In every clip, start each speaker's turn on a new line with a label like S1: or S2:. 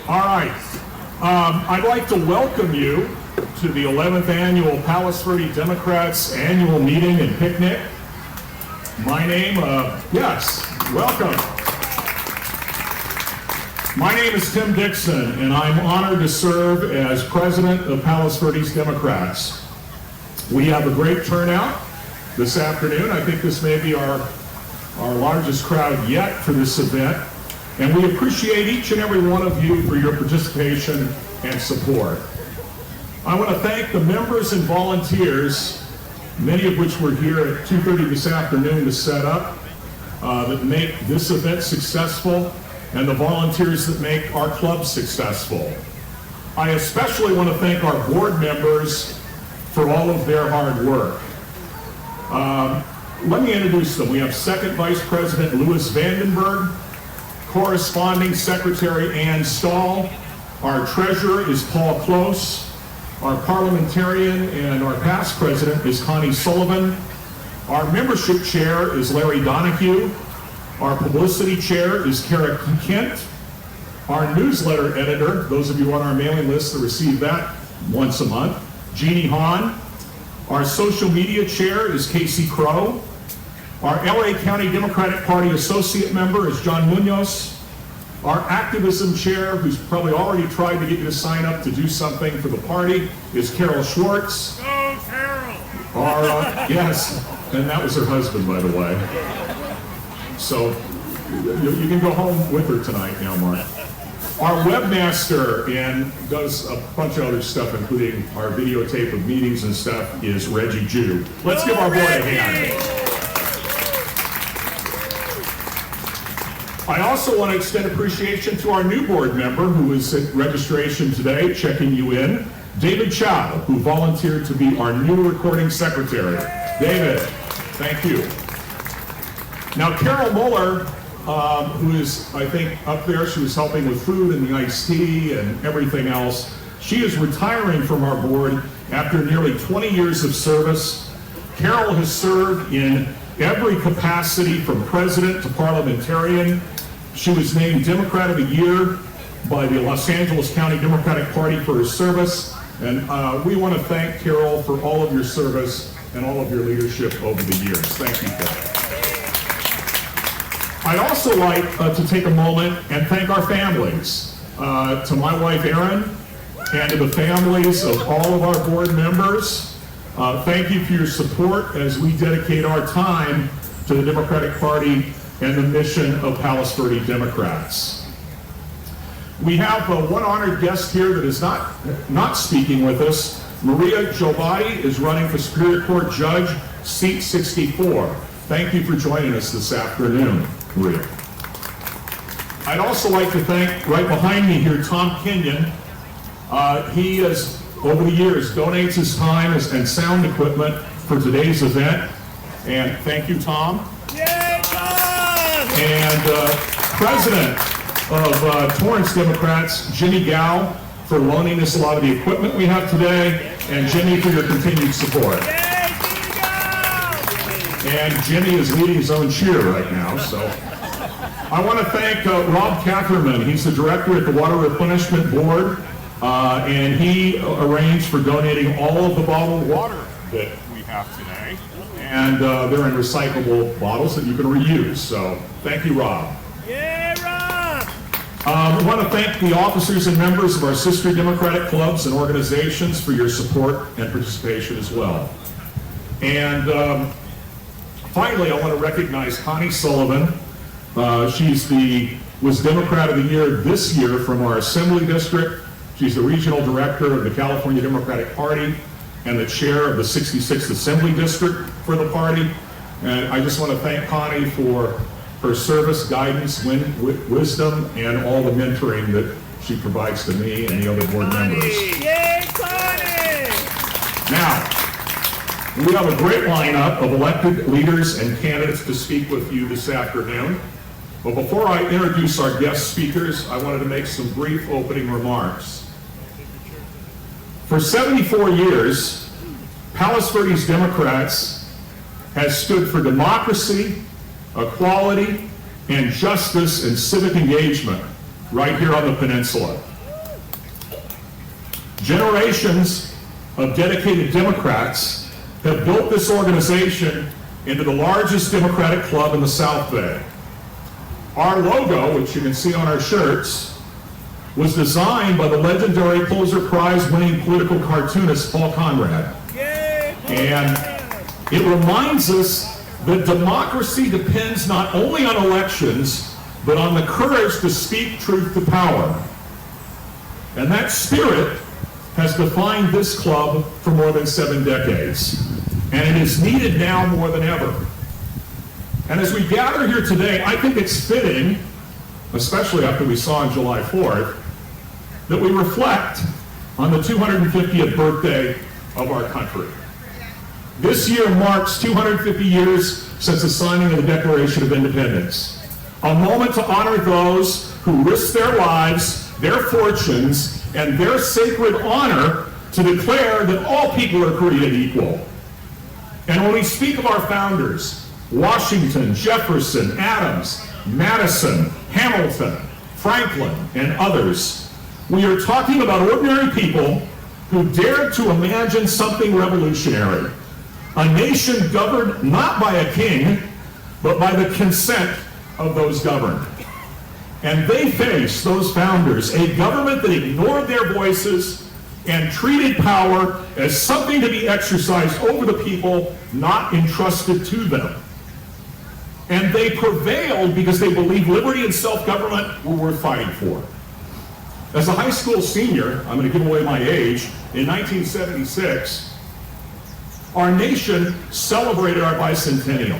S1: All right, I'd like to welcome you to the 11th annual Palos Verdes Democrats annual meeting and picnic. My name, welcome. My name is Tim Dixon, and I'm honored to serve as president of Palos Verdes Democrats. We have a great turnout this afternoon. I think this may be our largest crowd yet for this event. And we appreciate each and every one of you for your participation and support. I want to thank the members and volunteers, many of which were here at 2:30 this afternoon to set up, that make this event successful, and the volunteers that make our club successful. I especially want to thank our board members for all of their hard work. Let me introduce them. We have Second Vice President Louis Vandenberg, Corresponding Secretary Ann Stahl. Our Treasurer is Paul Close. Our Parliamentarian and our past President is Connie Sullivan. Our Membership Chair is Larry Donahue. Our Publicity Chair is Kara Kent. Our Newsletter Editor, those of you on our mailing list that receive that once a month, Jeannie Hahn. Our Social Media Chair is Casey Crow. Our LA County Democratic Party Associate Member is John Munoz. Our Activism Chair, who's probably already tried to get you to sign up to do something for the party, is Carol Schwartz.
S2: Go, Carol!
S1: Yes, and that was her husband, by the way. So you can go home with her tonight now, Mark. Our webmaster and does a bunch of other stuff, including our videotape of meetings and stuff, is Reggie Jew. Let's give our boy a hand. I also want to extend appreciation to our new board member who is at registration today, checking you in, David Chow, who volunteered to be our new recording secretary. David, thank you. Now, Carol Muller, who is, I think, up there, she was helping with food and the iced tea and everything else. She is retiring from our board after nearly 20 years of service. Carol has served in every capacity from president to parliamentarian. She was named Democrat of the Year by the Los Angeles County Democratic Party for her service. And we want to thank Carol for all of your service and all of your leadership over the years. Thank you, Carol. I'd also like to take a moment and thank our families. To my wife, Erin, and to the families of all of our board members, thank you for your support as we dedicate our time to the Democratic Party and the mission of Palos Verdes Democrats. We have one honored guest here that is not speaking with us. Maria Giovati is running for Superior Court Judge, seat 64. Thank you for joining us this afternoon, Maria. I'd also like to thank, right behind me here, Tom Kenyon. He has, over the years, donates his time and sound equipment for today's event. And thank you, Tom.
S2: Yay, Tom!
S1: And President of Torrance Democrats, Jimmy Gao, for loaning us a lot of the equipment we have today, and Jimmy for your continued support.
S2: Yay, Jimmy Gao!
S1: And Jimmy is leading his own cheer right now, so. I want to thank Rob Catherman. He's the director at the Water Replenishment Board, and he arranged for donating all of the bottled water that we have today. And they're in recyclable bottles that you can reuse. So thank you, Rob.
S2: Yeah, Rob!
S1: We want to thank the officers and members of our sister Democratic clubs and organizations for your support and participation as well. And finally, I want to recognize Connie Sullivan. She was Democrat of the Year this year from our Assembly District. She's the Regional Director of the California Democratic Party and the Chair of the 66th Assembly District for the party. And I just want to thank Connie for her service, guidance, wisdom, and all the mentoring that she provides to me and the other board members.
S2: Yay, Connie!
S1: Now, we have a great lineup of elected leaders and candidates to speak with you this afternoon. But before I introduce our guest speakers, I wanted to make some brief opening remarks. For 74 years, Palos Verdes Democrats has stood for democracy, equality, and justice and civic engagement right here on the peninsula. Generations of dedicated Democrats have built this organization into the largest Democratic club in the South Bay. Our logo, which you can see on our shirts, was designed by the legendary Pulitzer Prize-winning political cartoonist Paul Conrad.
S2: Yay,
S1: And it reminds us that democracy depends not only on elections, but on the courage to speak truth to power. And that spirit has defined this club for more than 7 decades. And it is needed now more than ever. And as we gather here today, I think it's fitting, especially after we saw on July 4th, that we reflect on the 250th birthday of our country. This year marks 250 years since the signing of the Declaration of Independence, a moment to honor those who risked their lives, their fortunes, and their sacred honor to declare that all people are created equal. And when we speak of our founders, Washington, Jefferson, Adams, Madison, Hamilton, Franklin, and others, we are talking about ordinary people who dared to imagine something revolutionary. A nation governed not by a king, but by the consent of those governed. And they faced, those founders, a government that ignored their voices and treated power as something to be exercised over the people, not entrusted to them. And they prevailed because they believed liberty and self-government were worth fighting for. As a high school senior, I'm going to give away my age, in 1976, our nation celebrated our bicentennial.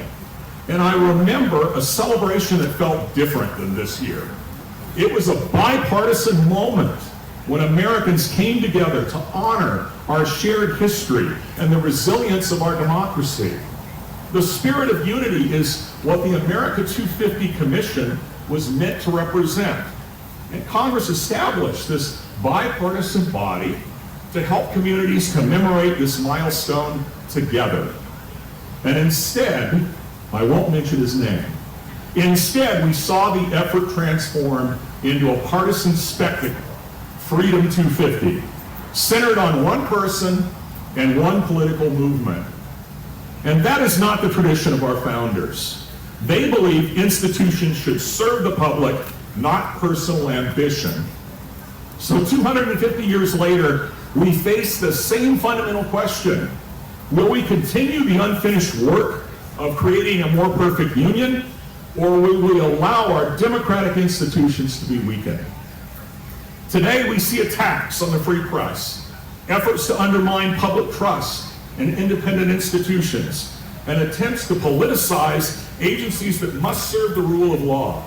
S1: And I remember a celebration that felt different than this year. It was a bipartisan moment when Americans came together to honor our shared history and the resilience of our democracy. The spirit of unity is what the America 250 Commission was meant to represent. And Congress established this bipartisan body to help communities commemorate this milestone together. And instead, I won't mention his name, instead we saw the effort transform into a partisan spectacle, Freedom 250, centered on one person and one political movement. And that is not the tradition of our founders. They believed institutions should serve the public, not personal ambition. So 250 years later, we face the same fundamental question. Will we continue the unfinished work of creating a more perfect union, or will we allow our democratic institutions to be weakened? Today, we see attacks on the free press, efforts to undermine public trust in independent institutions, and attempts to politicize agencies that must serve the rule of law.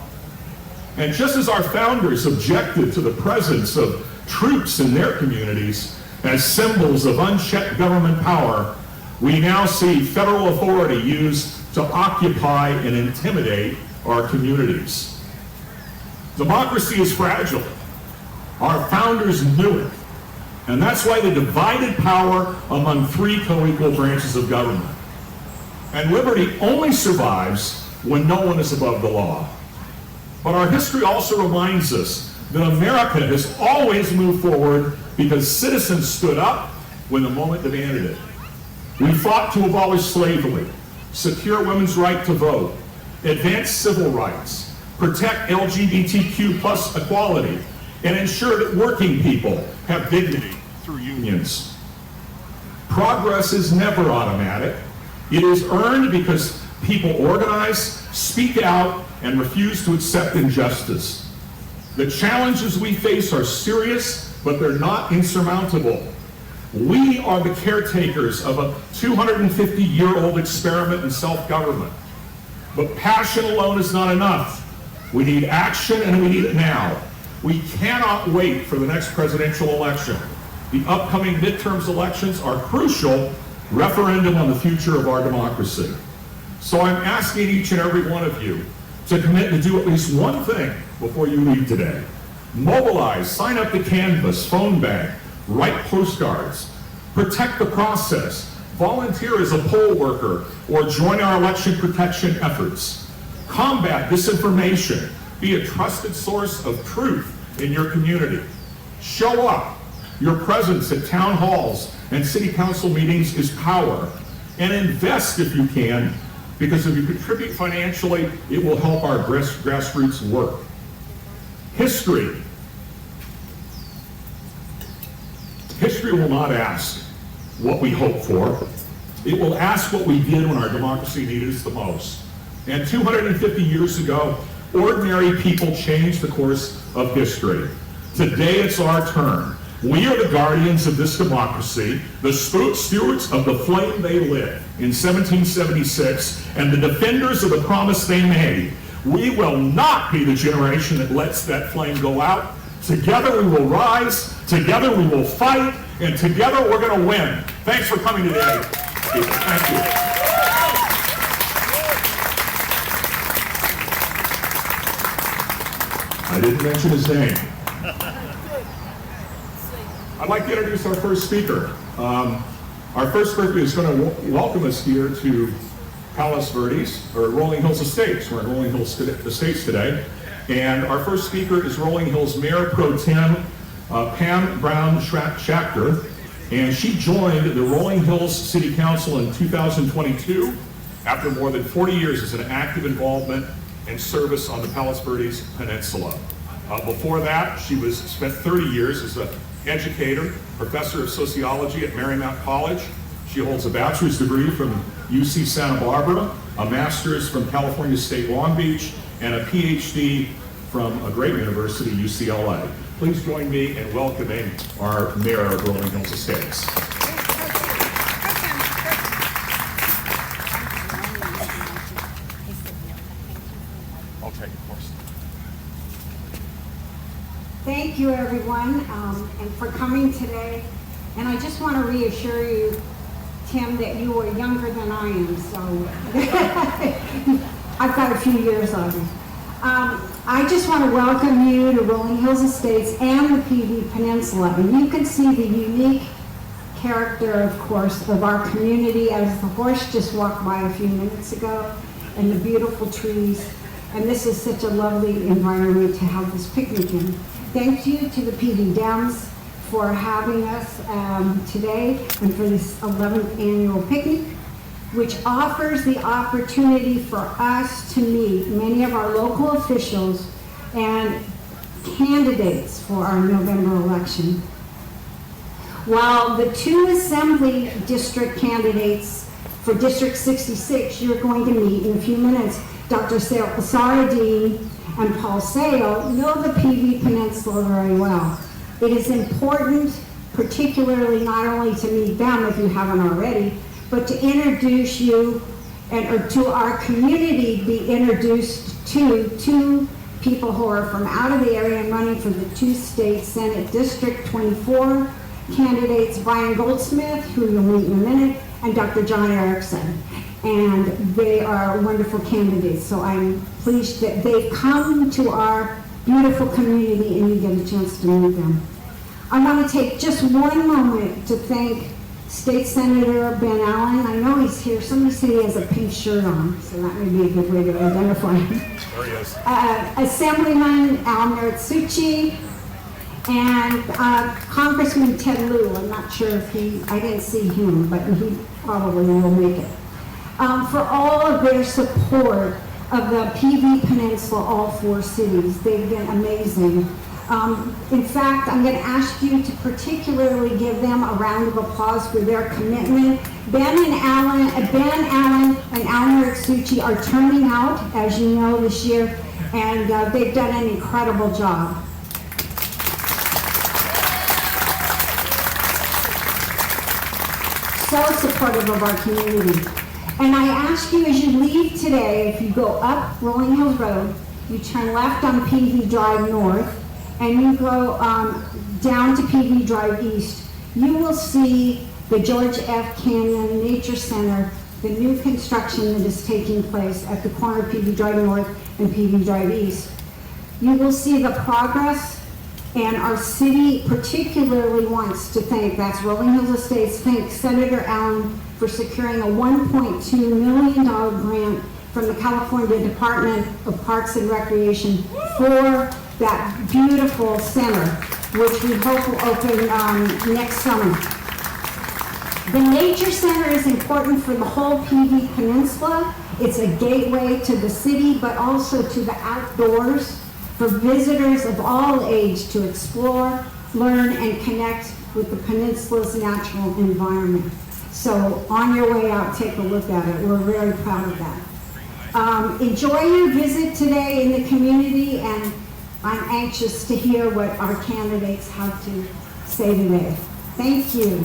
S1: And just as our founders objected to the presence of troops in their communities as symbols of unchecked government power, we now see federal authority used to occupy and intimidate our communities. Democracy is fragile. Our founders knew it. And that's why they divided power among 3 co-equal branches of government. And liberty only survives when no one is above the law. But our history also reminds us that America has always moved forward because citizens stood up when the moment demanded it. We fought to abolish slavery, secure women's right to vote, advance civil rights, protect LGBTQ plus equality, and ensure that working people have dignity through unions. Progress is never automatic. It is earned because people organize, speak out, and refuse to accept injustice. The challenges we face are serious, but they're not insurmountable. We are the caretakers of a 250-year-old experiment in self-government. But passion alone is not enough. We need action, and we need it now. We cannot wait for the next presidential election. The upcoming midterms elections are crucial referendum on the future of our democracy. So I'm asking each and every one of you to commit to do at least one thing before you leave today. Mobilize, sign up to Canvass, phone bank, write postcards, protect the process, volunteer as a poll worker, or join our election protection efforts. Combat disinformation, be a trusted source of truth in your community. Show up. Your presence at town halls and city council meetings is power. And invest if you can, because if you contribute financially, it will help our grassroots work. History. History will not ask what we hope for. It will ask what we did when our democracy needed us the most. And 250 years ago, ordinary people changed the course of history. Today it's our turn. We are the guardians of this democracy, the stewards of the flame they lit in 1776, and the defenders of the promise they made. We will not be the generation that lets that flame go out. Together we will rise, together we will fight, and together we're going to win. Thanks for coming today. Thank you. I didn't mention his name. I'd like to introduce our first speaker. Our first speaker is going to welcome us here to Palos Verdes, or Rolling Hills Estates. We're in Rolling Hills Estates today. And our first speaker is Rolling Hills Mayor Pro Tem Pam Brown Schachter. And she joined the Rolling Hills City Council in 2022 after more than 40 years as an active involvement and service on the Palos Verdes Peninsula. Before that, she spent 30 years as an educator, professor of sociology at Marymount College. She holds a bachelor's degree from UC Santa Barbara, a master's from California State Long Beach, and a PhD from a great university, UCLA. Please join me in welcoming our mayor of Rolling Hills Estates. I'll take it first.
S3: Thank you, everyone, and for coming today. And I just want to reassure you, Tim, that you are younger than I am, so I've got a few years on you. I just want to welcome you to Rolling Hills Estates and the PV Peninsula. And you can see the unique character, of course, of our community as the horse just walked by a few minutes ago, and the beautiful trees. And this is such a lovely environment to have this picnic in. Thank you to the PV Dems for having us today and for this 11th annual picnic, which offers the opportunity for us to meet many of our local officials and candidates for our November election. While the two Assembly District candidates for District 66 you're going to meet in a few minutes, Dr. Sarah Dean and Paul Sale, know the PV Peninsula very well. It is important, particularly not only to meet them if you haven't already, but to introduce you or to our community be introduced to two people who are from out of the area and running for the two state Senate District 24 candidates, Brian Goldsmith, who you'll meet in a minute, and Dr. John Erickson. And they are wonderful candidates, so I'm pleased that they've come to our beautiful community and you get a chance to meet them. I want to take just one moment to thank State Senator Ben Allen. I know he's here. Somebody said he has a pink shirt on, so that may be a good way to identify him.
S1: There he is.
S3: Assemblyman Al Maritsucci and Congressman Ted Lieu. I'm not sure if I didn't see him, but he probably will make it. For all of their support of the PV Peninsula, all 4 cities. They've been amazing. In fact, I'm going to ask you to particularly give them a round of applause for their commitment. Ben Allen and Alan Ritsucci are turning out, as you know, this year, and they've done an incredible job. So supportive of our community. And I ask you, as you leave today, if you go up Rolling Hills Road, you turn left on PV Drive North, and you go down to PV Drive East, you will see the George F. Canyon Nature Center, the new construction that is taking place at the corner of PV Drive North and PV Drive East. You will see the progress, and our city particularly wants to thank, that's Rolling Hills Estates, thank Senator Allen for securing a $1.2 million grant from the California Department of Parks and Recreation for that beautiful center, which we hope will open next summer. The Nature Center is important for the whole PV Peninsula. It's a gateway to the city, but also to the outdoors for visitors of all age to explore, learn, and connect with the peninsula's natural environment. So on your way out, take a look at it. We're very proud of that. Enjoy your visit today in the community, and I'm anxious to hear what our candidates have to say today. Thank you.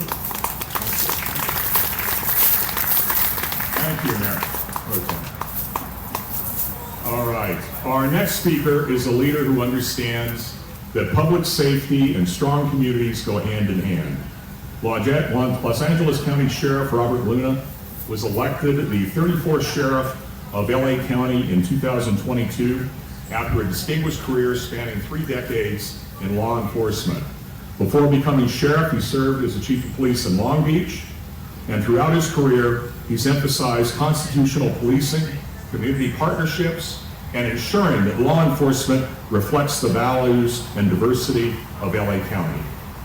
S1: Thank you, Mayor. Okay. All right. Our next speaker is a leader who understands that public safety and strong communities go hand in hand. Los Angeles County Sheriff Robert Luna was elected the 34th Sheriff of LA County in 2022 after a distinguished career spanning 3 decades in law enforcement. Before becoming sheriff, he served as the chief of police in Long Beach, and throughout his career, he's emphasized constitutional policing, community partnerships, and ensuring that law enforcement reflects the values and diversity of LA County.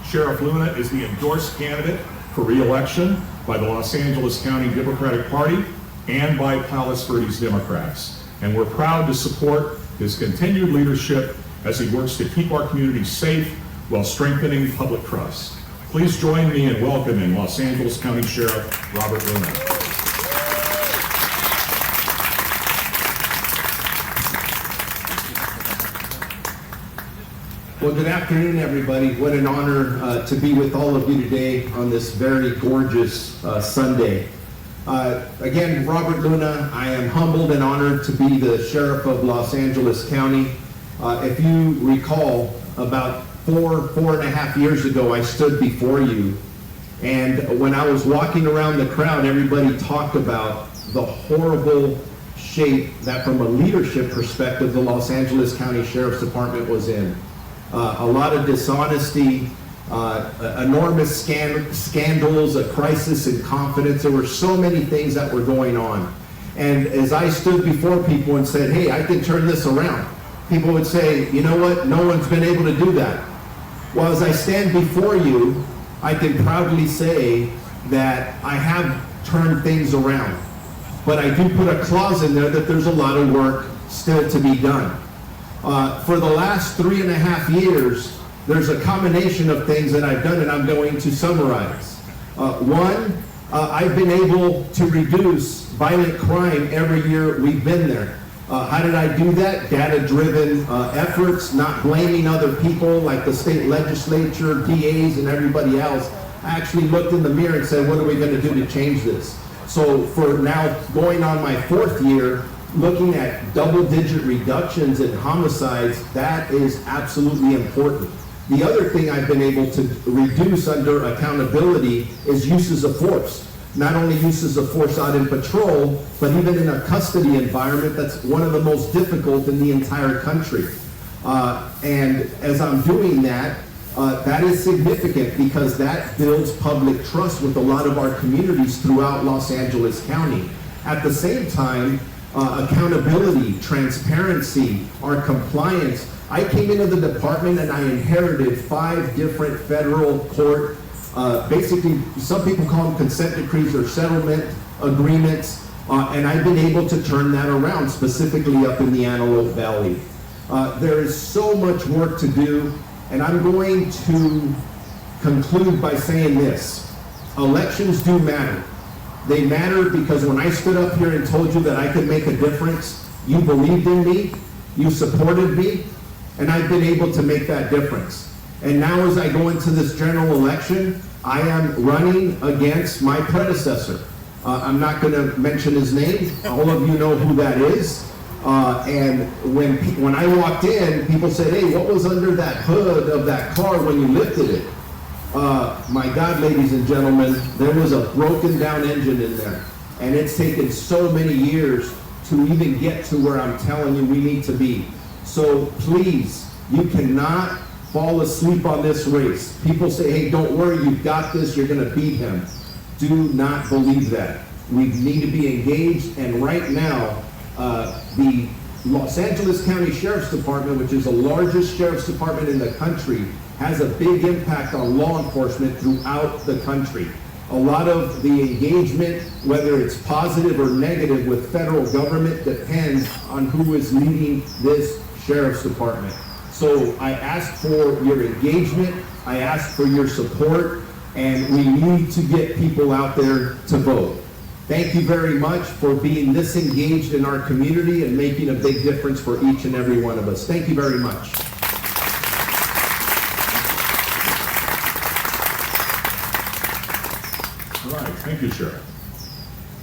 S1: Sheriff Luna is the endorsed candidate for re-election by the Los Angeles County Democratic Party and by Palos Verdes Democrats. And we're proud to support his continued leadership as he works to keep our community safe while strengthening public trust. Please join me in welcoming Los Angeles County Sheriff Robert Luna.
S4: Well, good afternoon, everybody. What an honor to be with all of you today on this very gorgeous Sunday. Again, Robert Luna, I am humbled and honored to be the Sheriff of Los Angeles County. If you recall, about four and a half years ago, I stood before you, and when I was walking around the crowd, everybody talked about the horrible shape that, from a leadership perspective, the Los Angeles County Sheriff's Department was in. A lot of dishonesty, enormous scandals, a crisis in confidence. There were so many things that were going on. And as I stood before people and said, hey, I can turn this around, people would say, you know what, no one's been able to do that. Well, as I stand before you, I can proudly say that I have turned things around. But I do put a clause in there that there's a lot of work still to be done. For the last 3.5 years, there's a combination of things that I've done, and I'm going to summarize. One, I've been able to reduce violent crime every year we've been there. How did I do that? Data-driven efforts, not blaming other people like the state legislature, DAs, and everybody else. I actually looked in the mirror and said, what are we going to do to change this? So for now, going on my 4th year, looking at double-digit reductions in homicides, that is absolutely important. The other thing I've been able to reduce under accountability is uses of force. Not only uses of force out in patrol, but even in a custody environment that's one of the most difficult in the entire country. And as I'm doing that, that is significant because that builds public trust with a lot of our communities throughout Los Angeles County. At the same time, accountability, transparency, our compliance. I came into the department and I inherited 5 different federal court, basically some people call them consent decrees or settlement agreements And I've been able to turn that around, specifically up in the Antelope Valley. There is so much work to do, and I'm going to conclude by saying this. Elections do matter. They matter because when I stood up here and told you that I could make a difference, you believed in me, you supported me, and I've been able to make that difference. And now as I go into this general election, I am running against my predecessor. I'm not going to mention his name. All of you know who that is. And when I walked in, people said, hey, what was under that hood of that car when you lifted it? My God, ladies and gentlemen, there was a broken down engine in there. And it's taken so many years to even get to where I'm telling you we need to be. So please, you cannot fall asleep on this race. People say, hey, don't worry, you've got this, you're going to beat him. Do not believe that. We need to be engaged, and right now, the Los Angeles County Sheriff's Department, which is the largest sheriff's department in the country, has a big impact on law enforcement throughout the country. A lot of the engagement, whether it's positive or negative with federal government, depends on who is leading this sheriff's department. So I ask for your engagement, I ask for your support, and we need to get people out there to vote. Thank you very much for being this engaged in our community and making a big difference for each and every one of us. Thank you very much.
S1: All right, thank you, Sheriff.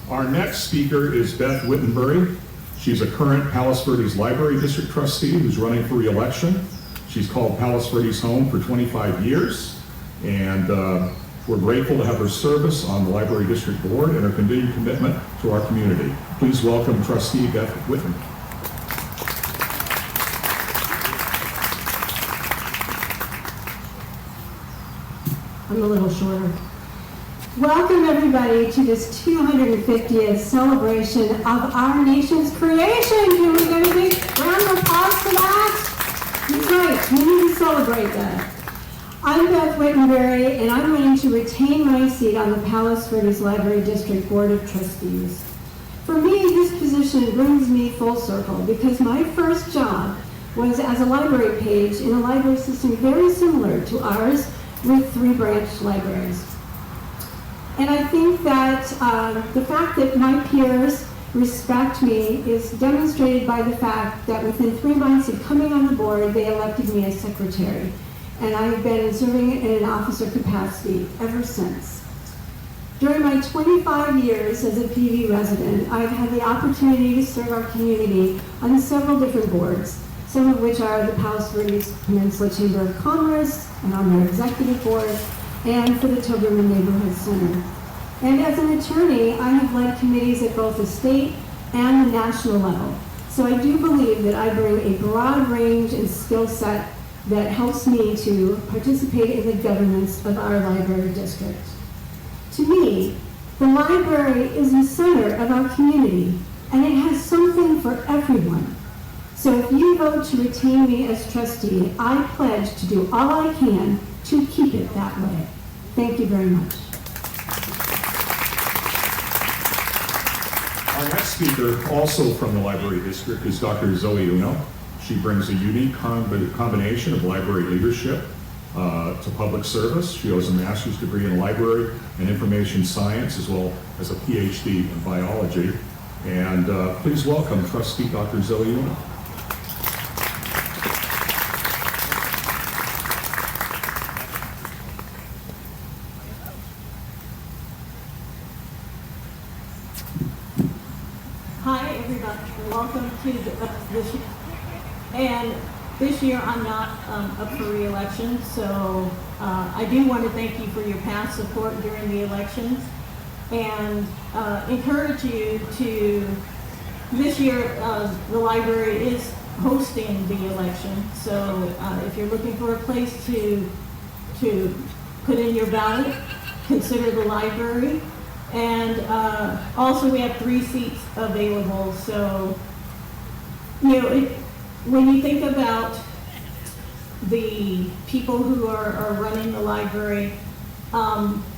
S1: Our next speaker is Beth Wittenbury. She's a current Palos Verdes Library District trustee who's running for re-election. She's called Palos Verdes home for 25 years, and we're grateful to have her service on the Library District Board and her continued commitment to our community. Please welcome Trustee Beth Wittenbury.
S3: I'm a little shorter. Welcome everybody to this 250th celebration of our nation's creation. Can we get a big round of applause for that? That's right, we need to celebrate that. I'm Beth Wittenbury, and I'm running to retain my seat on the Palos Verdes Library District Board of Trustees. For me, this position brings me full circle because my first job was as a library page in a library system very similar to ours with 3 branch libraries. And I think that the fact that my peers respect me is demonstrated by the fact that within 3 months of coming on the board, they elected me as secretary. And I've been serving in an officer capacity ever since. During my 25 years as a PV resident, I've had the opportunity to serve our community on several different boards, some of which are the Palos Verdes Peninsula Chamber of Commerce, and on their executive board, and for the Toberman Neighborhood Center. And as an attorney, I have led committees at both the state and the national level. So I do believe that I bring a broad range and skill set that helps me to participate in the governance of our library district. To me, the library is the center of our community, and it has something for everyone. So if you vote to retain me as trustee, I pledge to do all I can to keep it that way. Thank you very much.
S1: Our next speaker, also from the Library District, is Dr. Zoe Uno. She brings a unique combination of library leadership to public service. She has a master's degree in library and information science, as well as a PhD in biology. And please welcome Trustee Dr. Zoe Uno.
S5: Hi, everybody. Welcome to this year. And this year, I'm not up for re-election, so I do want to thank you for your past support during the elections and encourage you to, this year, the library is hosting the election. So if you're looking for a place to put in your ballot, consider the library. And also we have 3 seats available. So, you know, when you think about the people who are running the library,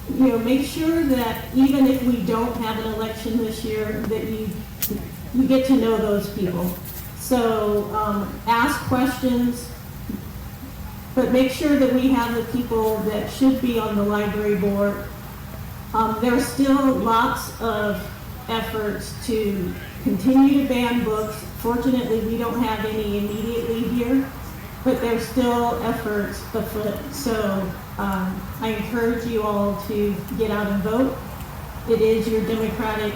S5: make sure that even if we don't have an election this year, that you get to know those people. So ask questions, but make sure that we have the people that should be on the library board. There are still lots of efforts to continue to ban books. Fortunately, we don't have any immediately here, but there's still efforts afoot. So I encourage you all to get out and vote. It is your democratic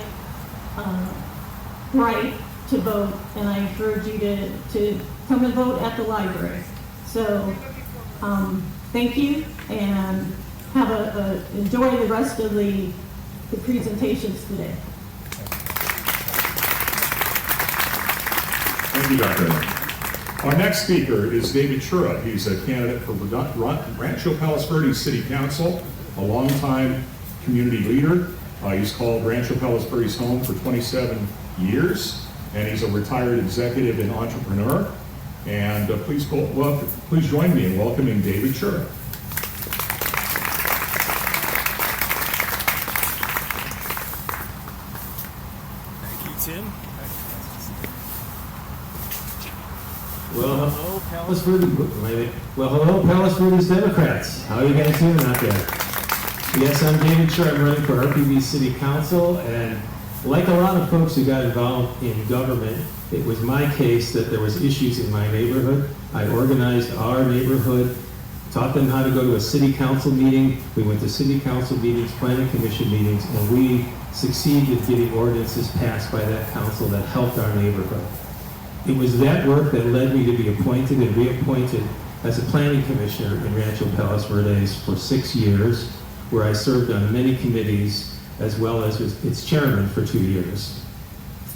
S5: right to vote, and I encourage you to come and vote at the library. So thank you, and enjoy the rest of the presentations today.
S1: Thank you, Dr. Emmett. Our next speaker is David Chura. He's a candidate for Rancho Palos Verdes City Council, a longtime community leader. He's called Rancho Palos Verdes home for 27 years, and he's a retired executive and entrepreneur. And please join me in welcoming David Chura.
S2: Thank you, Tim.
S6: Well, hello, Palos Verdes Democrats. How are you guys doing out there? Yes, I'm David Chura. I'm running for RPV City Council, and like a lot of folks who got involved in government, it was my case that there was issues in my neighborhood. I organized our neighborhood, taught them how to go to a city council meeting. We went to city council meetings, planning commission meetings, and we succeeded in getting ordinances passed by that council that helped our neighborhood. It was that work that led me to be appointed and reappointed as a planning commissioner in Rancho Palos Verdes for 6 years, where I served on many committees as well as its chairman for 2 years.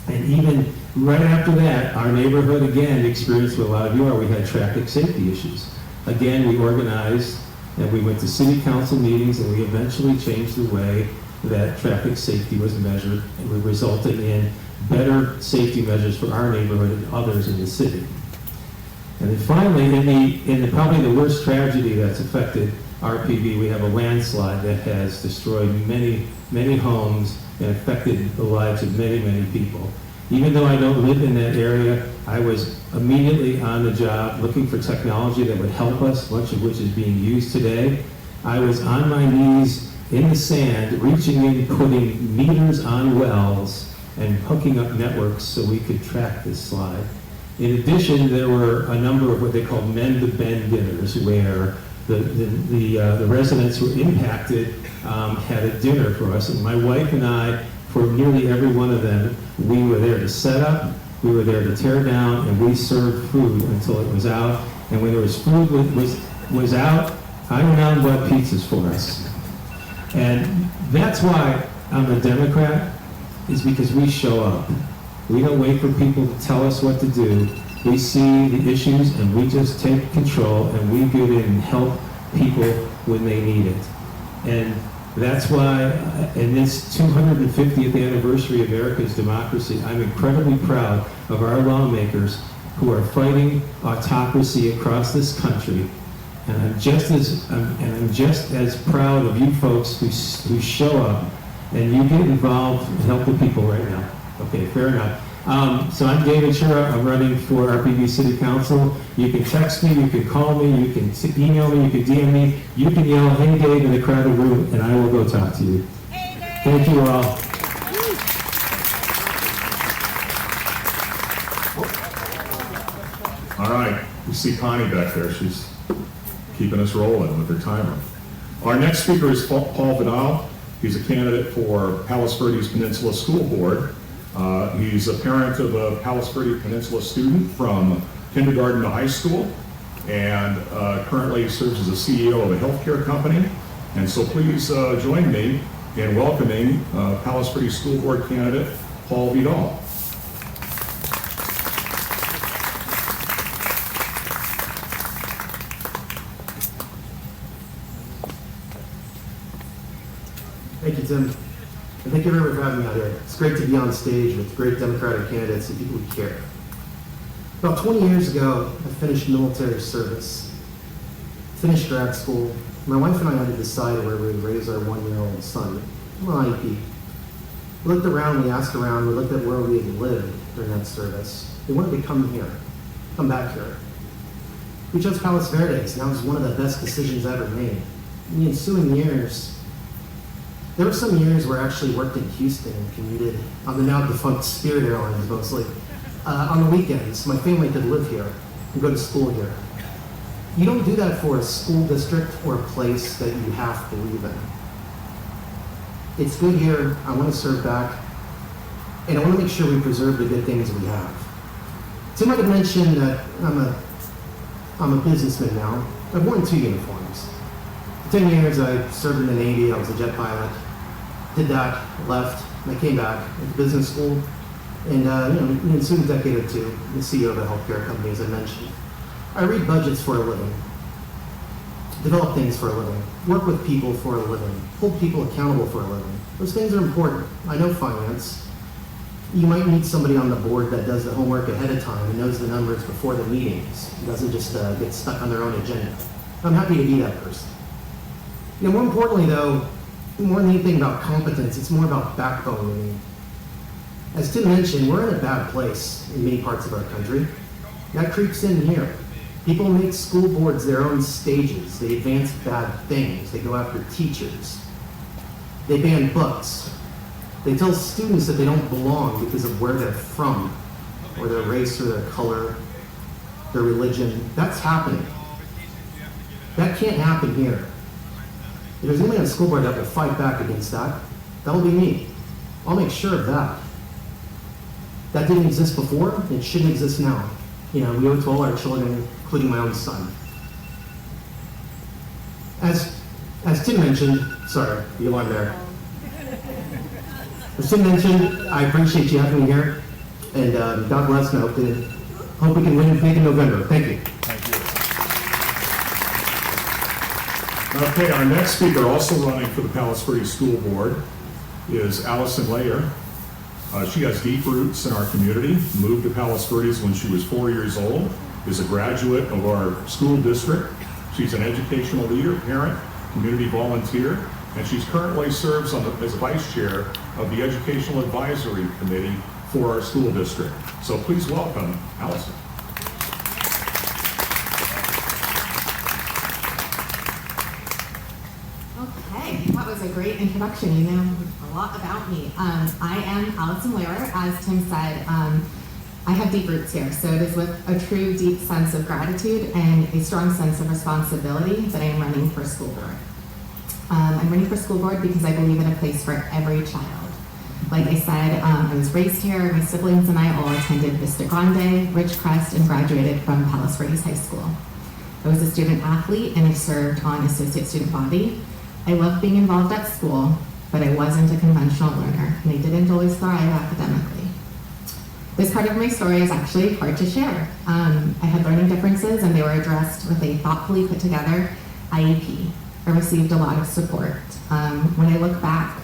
S6: And even right after that, our neighborhood again experienced what a lot of you are. We had traffic safety issues. Again, we organized and we went to city council meetings, and we eventually changed the way that traffic safety was measured, and we resulted in better safety measures for our neighborhood and others in the city. And then finally, in probably the worst tragedy that's affected RPV, we have a landslide that has destroyed many, many homes and affected the lives of many, many people. Even though I don't live in that area, I was immediately on the job looking for technology that would help us, much of which is being used today. I was on my knees in the sand, reaching in, putting meters on wells and hooking up networks so we could track this slide. In addition, there were a number of what they call mend-the-bend dinners, where the residents who were impacted had a dinner for us, and my wife and I, for nearly every one of them, we were there to set up, we were there to tear down, and we served food until it was out. And when there was food was out, I went out and bought pizzas for us. And that's why I'm a Democrat, is because we show up. We don't wait for people to tell us what to do. We see the issues and we just take control, and we get in and help people when they need it. And that's why, in this 250th anniversary of America's democracy, I'm incredibly proud of our lawmakers who are fighting autocracy across this country. And I'm just as proud of you folks who show up and you get involved and help the people right now. Okay, fair enough. So I'm David Chura. I'm running for RPV City Council. You can text me, you can call me, you can email me, you can DM me, you can yell, "Hey Dave," in a crowded room, and I will go talk to you. Hey, Dave. Thank you all.
S1: All right, we see Connie back there. She's keeping us rolling with her timer. Our next speaker is Paul Vidal. He's a candidate for Palos Verdes Peninsula School Board. He's a parent of a Palos Verdes Peninsula student from kindergarten to high school, and currently serves as a CEO of a healthcare company. And so please join me in welcoming Palos Verdes School Board candidate Paul Vidal.
S7: Thank you, Tim. And thank you everyone for having me out here. It's great to be on stage with great Democratic candidates and people who care. About 20 years ago, I finished military service, finished grad school, My wife and I had to decide where we would raise our 1-year-old son. Well, IEP. We looked around, we asked around, we looked at where we had lived during that service. We wanted to come here, come back here. We chose Palos Verdes, and that was one of the best decisions ever made. In the ensuing years, there were some years where I actually worked in Houston and commuted on the now defunct Spirit Airlines mostly. On the weekends, my family could live here and go to school here. You don't do that for a school district or a place that you have to believe in. It's good here, I want to serve back, and I want to make sure we preserve the good things we have. Tim might have mentioned that I'm a businessman now. I've worn 2 uniforms. For 10 years I served in the Navy, I was a jet pilot. Did that, left, and I came back, went to business school, and in the ensuing decade or two, I'm the CEO of a healthcare company, as I mentioned. I read budgets for a living, develop things for a living, work with people for a living, hold people accountable for a living. Those things are important. I know finance. You might need somebody on the board that does the homework ahead of time and knows the numbers before the meetings, doesn't just get stuck on their own agenda. I'm happy to be that person. More importantly though, more than anything about competence, it's more about backbone to me. As Tim mentioned, we're in a bad place in many parts of our country. That creeps in here. People make school boards their own stages. They advance bad things. They go after teachers. They ban books. They tell students that they don't belong because of where they're from, or their race, or their color, their religion. That's happening. That can't happen here. If there's anybody on the school board that will fight back against that, that'll be me. I'll make sure of that. That didn't exist before, it shouldn't exist now. We owe it to all our children, including my own son. As Tim mentioned, sorry, the alarm there. As Tim mentioned, I appreciate you having me here, and God bless, and I hope we can win big in November. Thank you.
S1: Okay, our next speaker, also running for the Palos Verdes School Board, is Allison Layer. She has deep roots in our community, moved to Palos Verdes when she was 4 years old, is a graduate of our school district. She's an educational leader, parent, community volunteer, and she's currently serves as vice chair of the Educational Advisory Committee for our school district. So please welcome Allison.
S8: Okay, that was a great introduction. You know a lot about me. I am Allison Lehrer. As Tim said, I have deep roots here, so it is with a true deep sense of gratitude and a strong sense of responsibility that I am running for school board. I'm running for school board because I believe in a place for every child. Like I said, I was raised here. My siblings and I all attended Vista Grande, Ridgecrest, and graduated from Palos Verdes High School. I was a student athlete and I served on associate student body. I loved being involved at school, but I wasn't a conventional learner, and I didn't always thrive academically. This part of my story is actually hard to share. I had learning differences, and they were addressed with a thoughtfully put together IEP. I received a lot of support. When I look back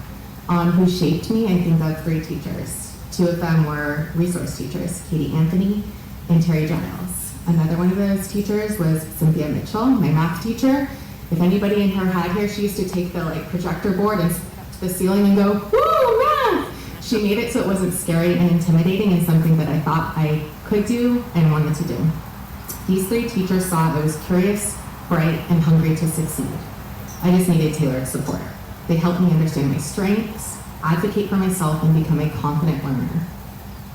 S8: on who shaped me, I think of 3 teachers. 2 of them were resource teachers, Katie Anthony and Terry Giles. Another one of those teachers was Cynthia Mitchell, my math teacher. If anybody in her had here, she used to take the projector board and to the ceiling and go, "Woo, math!" She made it so it wasn't scary and intimidating, and something that I thought I could do and wanted to do. These 3 teachers saw I was curious, bright, and hungry to succeed. I just needed tailored support. They helped me understand my strengths, advocate for myself, and become a confident learner.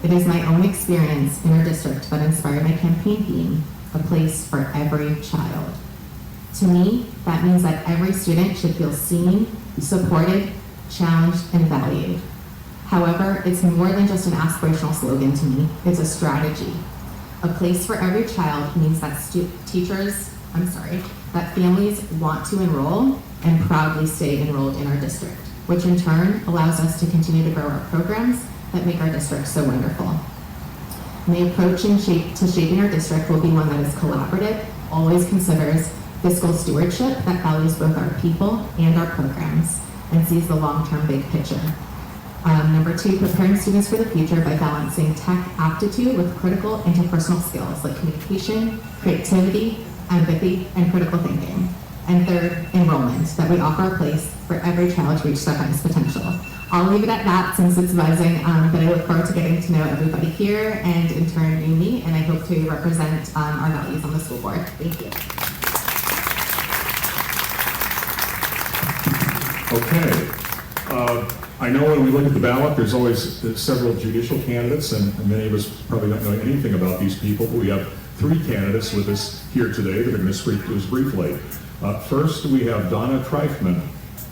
S8: It is my own experience in our district that inspired my campaign theme, a place for every child. To me, that means that every student should feel seen, supported, challenged, and valued. However, it's more than just an aspirational slogan to me, it's a strategy. A place for every child means that that families want to enroll and proudly stay enrolled in our district, which in turn allows us to continue to grow our programs that make our district so wonderful. My approach to shaping our district will be one that is collaborative, always considers fiscal stewardship that values both our people and our programs, and sees the long-term big picture. Number 2, preparing students for the future by balancing tech aptitude with critical interpersonal skills like communication, creativity, empathy, and critical thinking. And third, enrollment, that we offer a place for every child to reach their highest potential. I'll leave it at that since it's buzzing, but I look forward to getting to know everybody here and in turn you me, and I hope to represent our values on the school board. Thank you.
S1: Okay. I know when we look at the ballot, there's always several judicial candidates, and many of us probably don't know anything about these people, but we have 3 candidates with us here today that are going to speak to us briefly. First, we have Donna Treifman,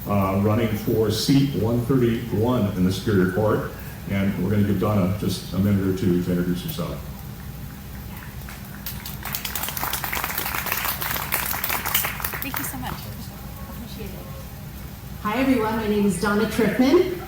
S1: running for seat 131 in the Superior Court, and we're going to give Donna just a minute or two to introduce herself.
S9: Thank you so much. Appreciate it.
S3: Hi, everyone. My name is Donna Triffman.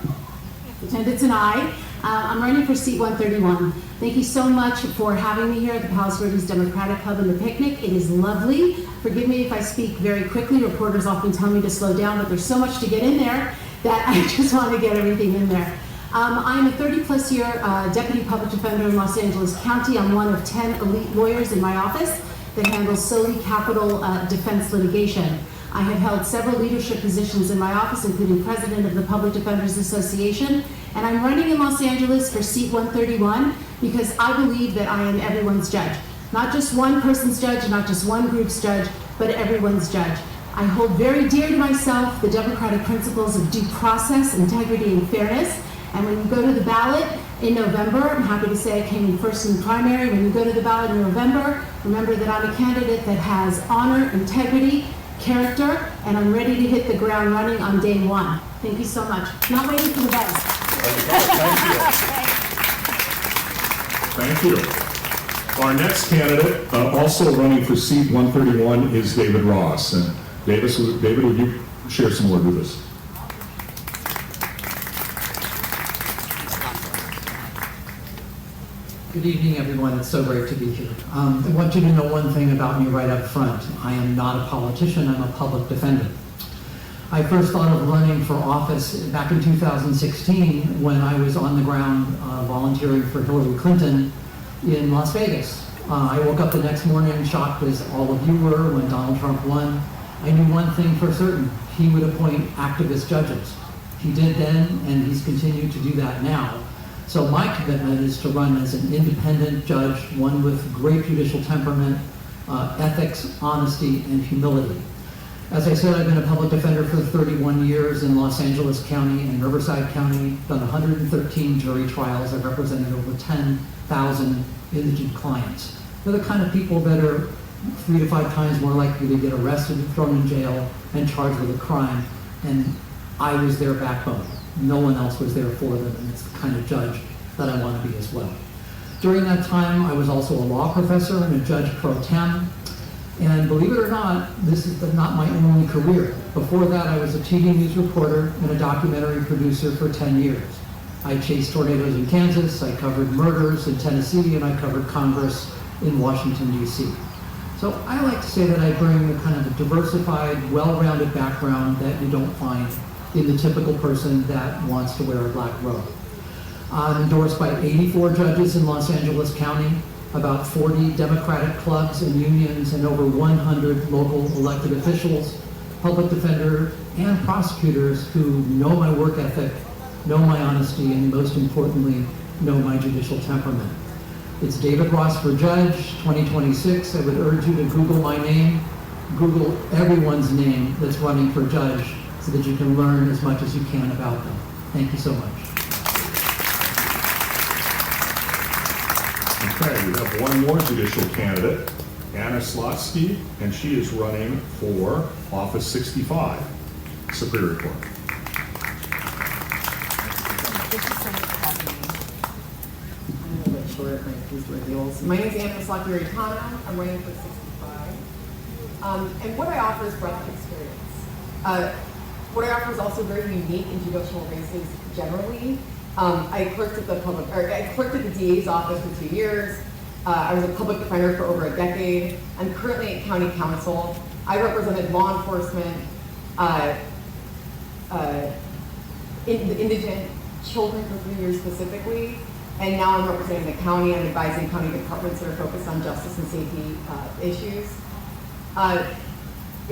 S3: Attendance and I. I'm running for seat 131. Thank you so much for having me here at the Palos Verdes Democratic Club and the picnic. It is lovely. Forgive me if I speak very quickly. Reporters often tell me to slow down, but there's so much to get in there that I just want to get everything in there. I'm a 30-plus year deputy public defender in Los Angeles County. I'm one of 10 elite lawyers in my office that handles solely capital defense litigation. I have held several leadership positions in my office, including president of the Public Defenders Association, and I'm running in Los Angeles for seat 131 because I believe that I am everyone's judge. Not just one person's judge, not just one group's judge, but everyone's judge. I hold very dear to myself the democratic principles of due process, integrity, and fairness, and when you go to the ballot in November, I'm happy to say I came in first in the primary, when you go to the ballot in November, remember that I'm a candidate that has honor, integrity, character, and I'm ready to hit the ground running on day one. Thank you so much. Not waiting for the best.
S1: Thank you. Our next candidate, also running for seat 131, is David Ross. And David, would you share some word with us?
S10: Good evening, everyone. It's so great to be here. I want you to know one thing about me right up front. I am not a politician. I'm a public defender. I first thought of running for office back in 2016 when I was on the ground volunteering for Hillary Clinton in Las Vegas. I woke up the next morning shocked as all of you were when Donald Trump won. I knew one thing for certain. He would appoint activist judges. He did then, and he's continued to do that now. So my commitment is to run as an independent judge, one with great judicial temperament, ethics, honesty, and humility. As I said, I've been a public defender for 31 years in Los Angeles County and Riverside County, done 113 jury trials. I've represented over 10,000 indigent clients. They're the kind of people that are 3 to 5 times more likely to get arrested, thrown in jail, and charged with a crime. And I was their backbone. No one else was there for them, and it's the kind of judge that I want to be as well. During that time, I was also a law professor and a judge pro tem. And believe it or not, this is not my only career. Before that, I was a TV news reporter and a documentary producer for 10 years. I chased tornadoes in Kansas, I covered murders in Tennessee, and I covered Congress in Washington, D.C. So I like to say that I bring the kind of a diversified, well-rounded background that you don't find in the typical person that wants to wear a black robe. I'm endorsed by 84 judges in Los Angeles County, about 40 Democratic clubs and unions, and over 100 local elected officials, public defenders, and prosecutors who know my work ethic, know my honesty, and most importantly, know my judicial temperament. It's David Ross for Judge 2026. I would urge you to Google my name, Google everyone's name that's running for judge, so that you can learn as much as you can about them. Thank you so much.
S1: Okay, we have one more judicial candidate, Anna Slotsky, and she is running for Office 65, Superior Court.
S9: Thank you so much for having me.
S11: I'm a little bit short, my piece reveals. My name is Anna Slotsky-Ritano. I'm running for 65. And what I offer is breadth of experience. What I offer is also very unique in judicial races generally. I clerked at the DA's office for 2 years. I was a public defender for over a decade. I'm currently at county council. I represented law enforcement, indigent children for 3 years specifically, and now I'm representing the county. I'm advising county departments that are focused on justice and safety issues.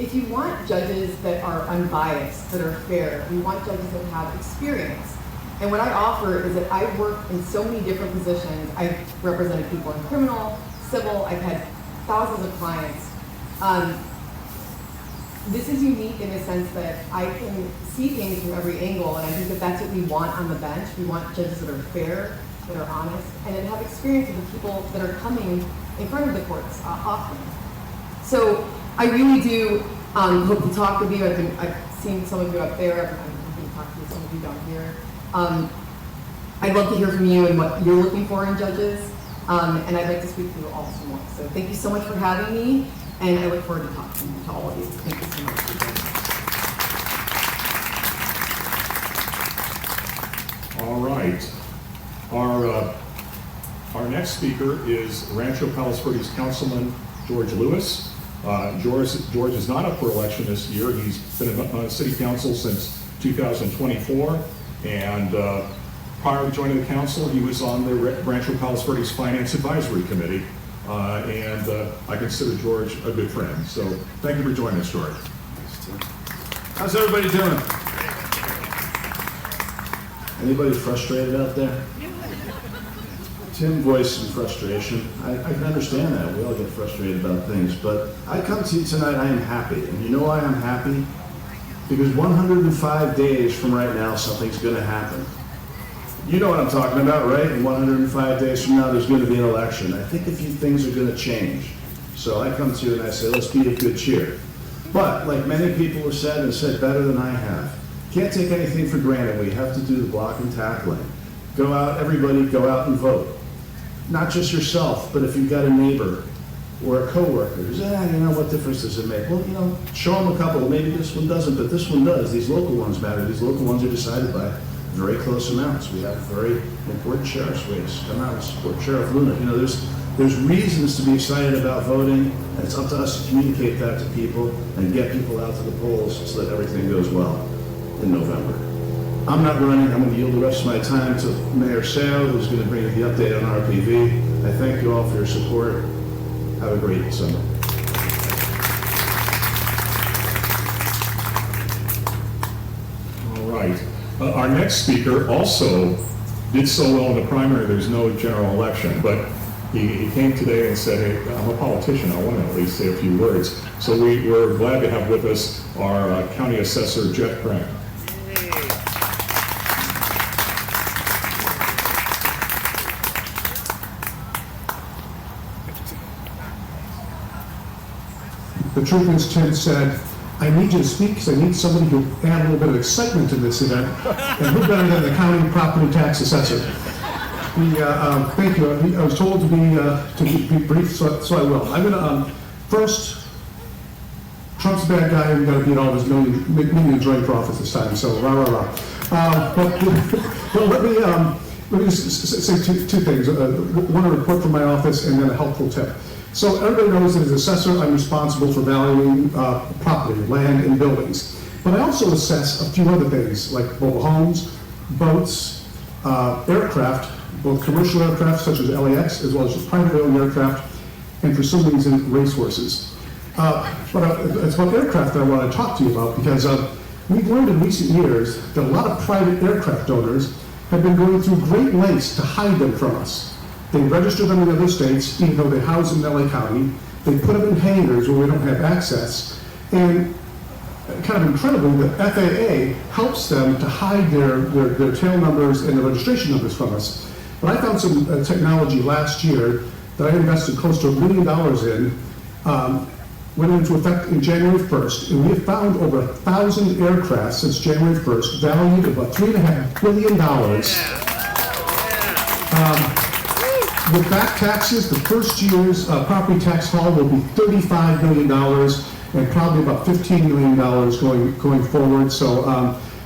S11: if you want judges that are unbiased, that are fair, you want judges that have experience. And what I offer is that I work in so many different positions. I've represented people in criminal, civil, I've had thousands of clients. This is unique in the sense that I can see things from every angle, and I think that that's what we want on the bench. We want judges that are fair, that are honest, and that have experience with the people that are coming in front of the courts often. So I really do hope to talk with you. I've seen some of you up there. I'm going to talk to some of you down here. I'd love to hear from you and what you're looking for in judges, and I'd like to speak to you all some more. So thank you so much for having me, and I look forward to talking to all of you. Thank you so much.
S1: All right. Our next speaker is Rancho Palos Verdes Councilman George Lewis. George is not up for election this year. He's been on city council since 2024, and prior to joining the council, he was on the Rancho Palos Verdes Finance Advisory Committee, and I consider George a good friend. So thank you for joining us, George.
S12: How's everybody doing? Anybody frustrated out there? Tim voiced some frustration. I can understand that. We all get frustrated about things. But I come to you tonight, I am happy. And you know why I'm happy? Because 105 days from right now, something's going to happen. You know what I'm talking about, right? And 105 days from now, there's going to be an election. I think a few things are going to change. So I come to you and I say, let's be of good cheer. But like many people have said, and said better than I have, can't take anything for granted. We have to do the block and tackling. Go out, everybody, go out and vote. Not just yourself, but if you've got a neighbor or a coworker who's, you know, what difference does it make? Well, you know, show them a couple. Maybe this one doesn't, but this one does. These local ones matter. These local ones are decided by very close amounts. We have very important sheriff's race. Come out and support Sheriff Luna. You know, there's reasons to be excited about voting, and it's up to us to communicate that to people and get people out to the polls so that everything goes well in November. I'm not running. I'm going to yield the rest of my time to Mayor Seo, who's going to bring you the update on RPV. I thank you all for your support. Have a great summer.
S1: All right. Our next speaker also did so well in the primary. There's no general election, but he came today and said, hey, I'm a politician. I want to at least say a few words. So we're glad to have with us our County Assessor, Jeff Crank.
S13: The truth is, Tim said, I need you to speak because I need somebody to add a little bit of excitement to this event. And who better than the county property tax assessor? Thank you. I was told to be brief, so I will. I'm going to, first, Trump's a bad guy and we've got to beat all of his million joint for office this time, so rah, rah, rah. But let me just say two things. One, a report from my office and then a helpful tip. So everybody knows that as assessor, I'm responsible for valuing property, land, and buildings. But I also assess a few other things, like mobile homes, boats, aircraft, both commercial aircraft such as LAX, as well as privately owned aircraft, and for some reason, racehorses. But it's about aircraft that I want to talk to you about, because we've learned in recent years that a lot of private aircraft owners have been going through great lengths to hide them from us. They register them in other states, even though they house them in LA County. They put them in hangars where we don't have access. And kind of incredibly, the FAA helps them to hide their tail numbers and their registration numbers from us. But I found some technology last year that I invested close to $1 million in, went into effect in January 1st, and we have found over 1,000 aircraft since January 1st, valued at about $3.5 billion. With back taxes, the first year's property tax haul will be $35 million and probably about $15 million going forward. So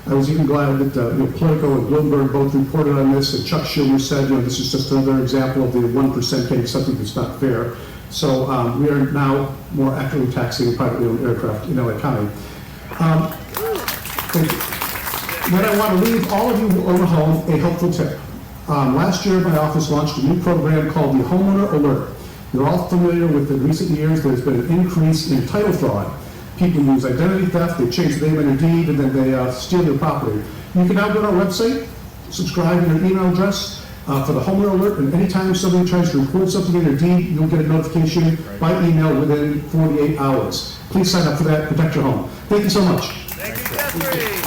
S13: I was even glad that Politico and Bloomberg both reported on this, and Chuck Schumer said, this is just another example of the 1% getting something that's not fair. So we are now more actively taxing privately owned aircraft in LA County. Then I want to leave all of you who own a home a helpful tip. Last year, my office launched a new program called the Homeowner Alert. You're all familiar with, in recent years, there's been an increase in title fraud. People use identity theft, they change the name on their deed, and then they steal your property. You can now go to our website, subscribe to your email address for the homeowner alert, and anytime somebody tries to record something in their deed, you'll get a notification by email within 48 hours. Please sign up for that, protect your home. Thank you so much.
S2: Thank you, Jeffrey.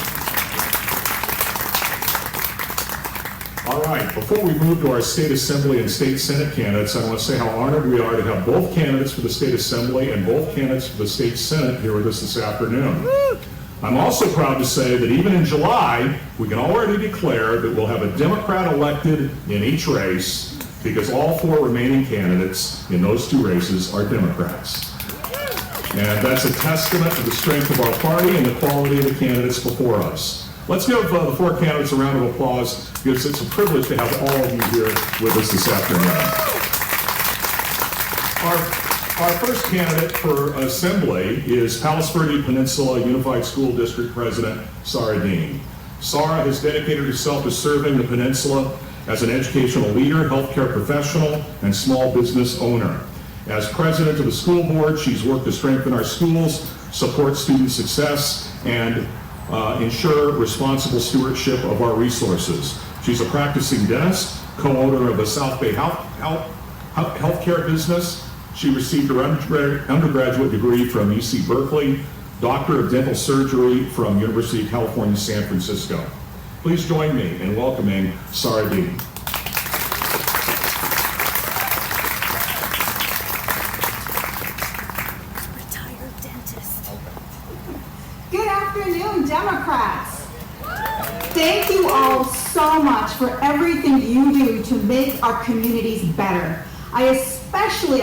S1: All right, before we move to our state assembly and state senate candidates, I want to say how honored we are to have both candidates for the state assembly and both candidates for the state senate here with us this afternoon. I'm also proud to say that even in July, we can already declare that we'll have a Democrat elected in each race because all 4 remaining candidates in those 2 races are Democrats. And that's a testament to the strength of our party and the quality of the candidates before us. Let's give the 4 candidates a round of applause because it's a privilege to have all of you here with us this afternoon. Our first candidate for assembly is Palos Verdes Peninsula Unified School District President Sarah Dean. Sarah has dedicated herself to serving the peninsula as an educational leader, healthcare professional, and small business owner. As president of the school board, she's worked to strengthen our schools, support student success, and ensure responsible stewardship of our resources. She's a practicing dentist, co-owner of a South Bay healthcare business. She received her undergraduate degree from UC Berkeley, Doctor of Dental Surgery from University of California, San Francisco. Please join me in welcoming Sarah Dean.
S9: Retired dentist.
S14: Good afternoon, Democrats. Thank you all so much for everything you do to make our communities better. I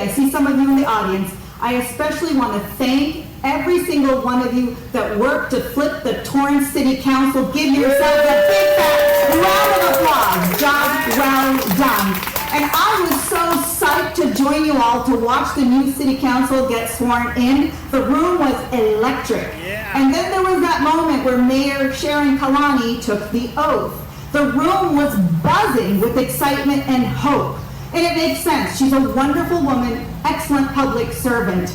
S14: see some of you in the audience, I especially want to thank every single one of you that worked to flip the Torrance City Council. Give yourselves a big fat round of applause. Job well done. And I was so psyched to join you all to watch the new city council get sworn in. The room was electric. And then there was that moment where Mayor Sharon Kalani took the oath. The room was buzzing with excitement and hope. And it makes sense. She's a wonderful woman, excellent public servant.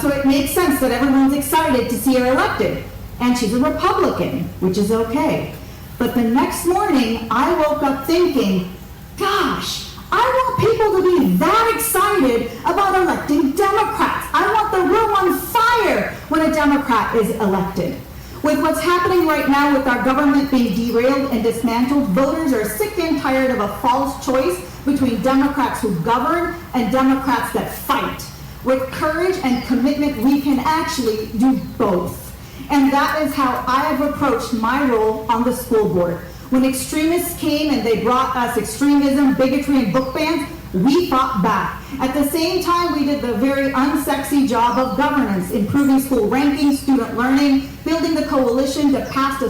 S14: So it makes sense that everyone's excited to see her elected. And she's a Republican, which is okay. But the next morning, I woke up thinking, gosh, I want people to be that excited about electing Democrats. I want the room on fire when a Democrat is elected. With what's happening right now with our government being derailed and dismantled, voters are sick and tired of a false choice between Democrats who govern and Democrats that fight. With courage and commitment, we can actually do both. And that is how I have approached my role on the school board. When extremists came and they brought us extremism, bigotry, and book bans, we fought back. At the same time, we did the very unsexy job of governance, improving school rankings, student learning, building the coalition to pass a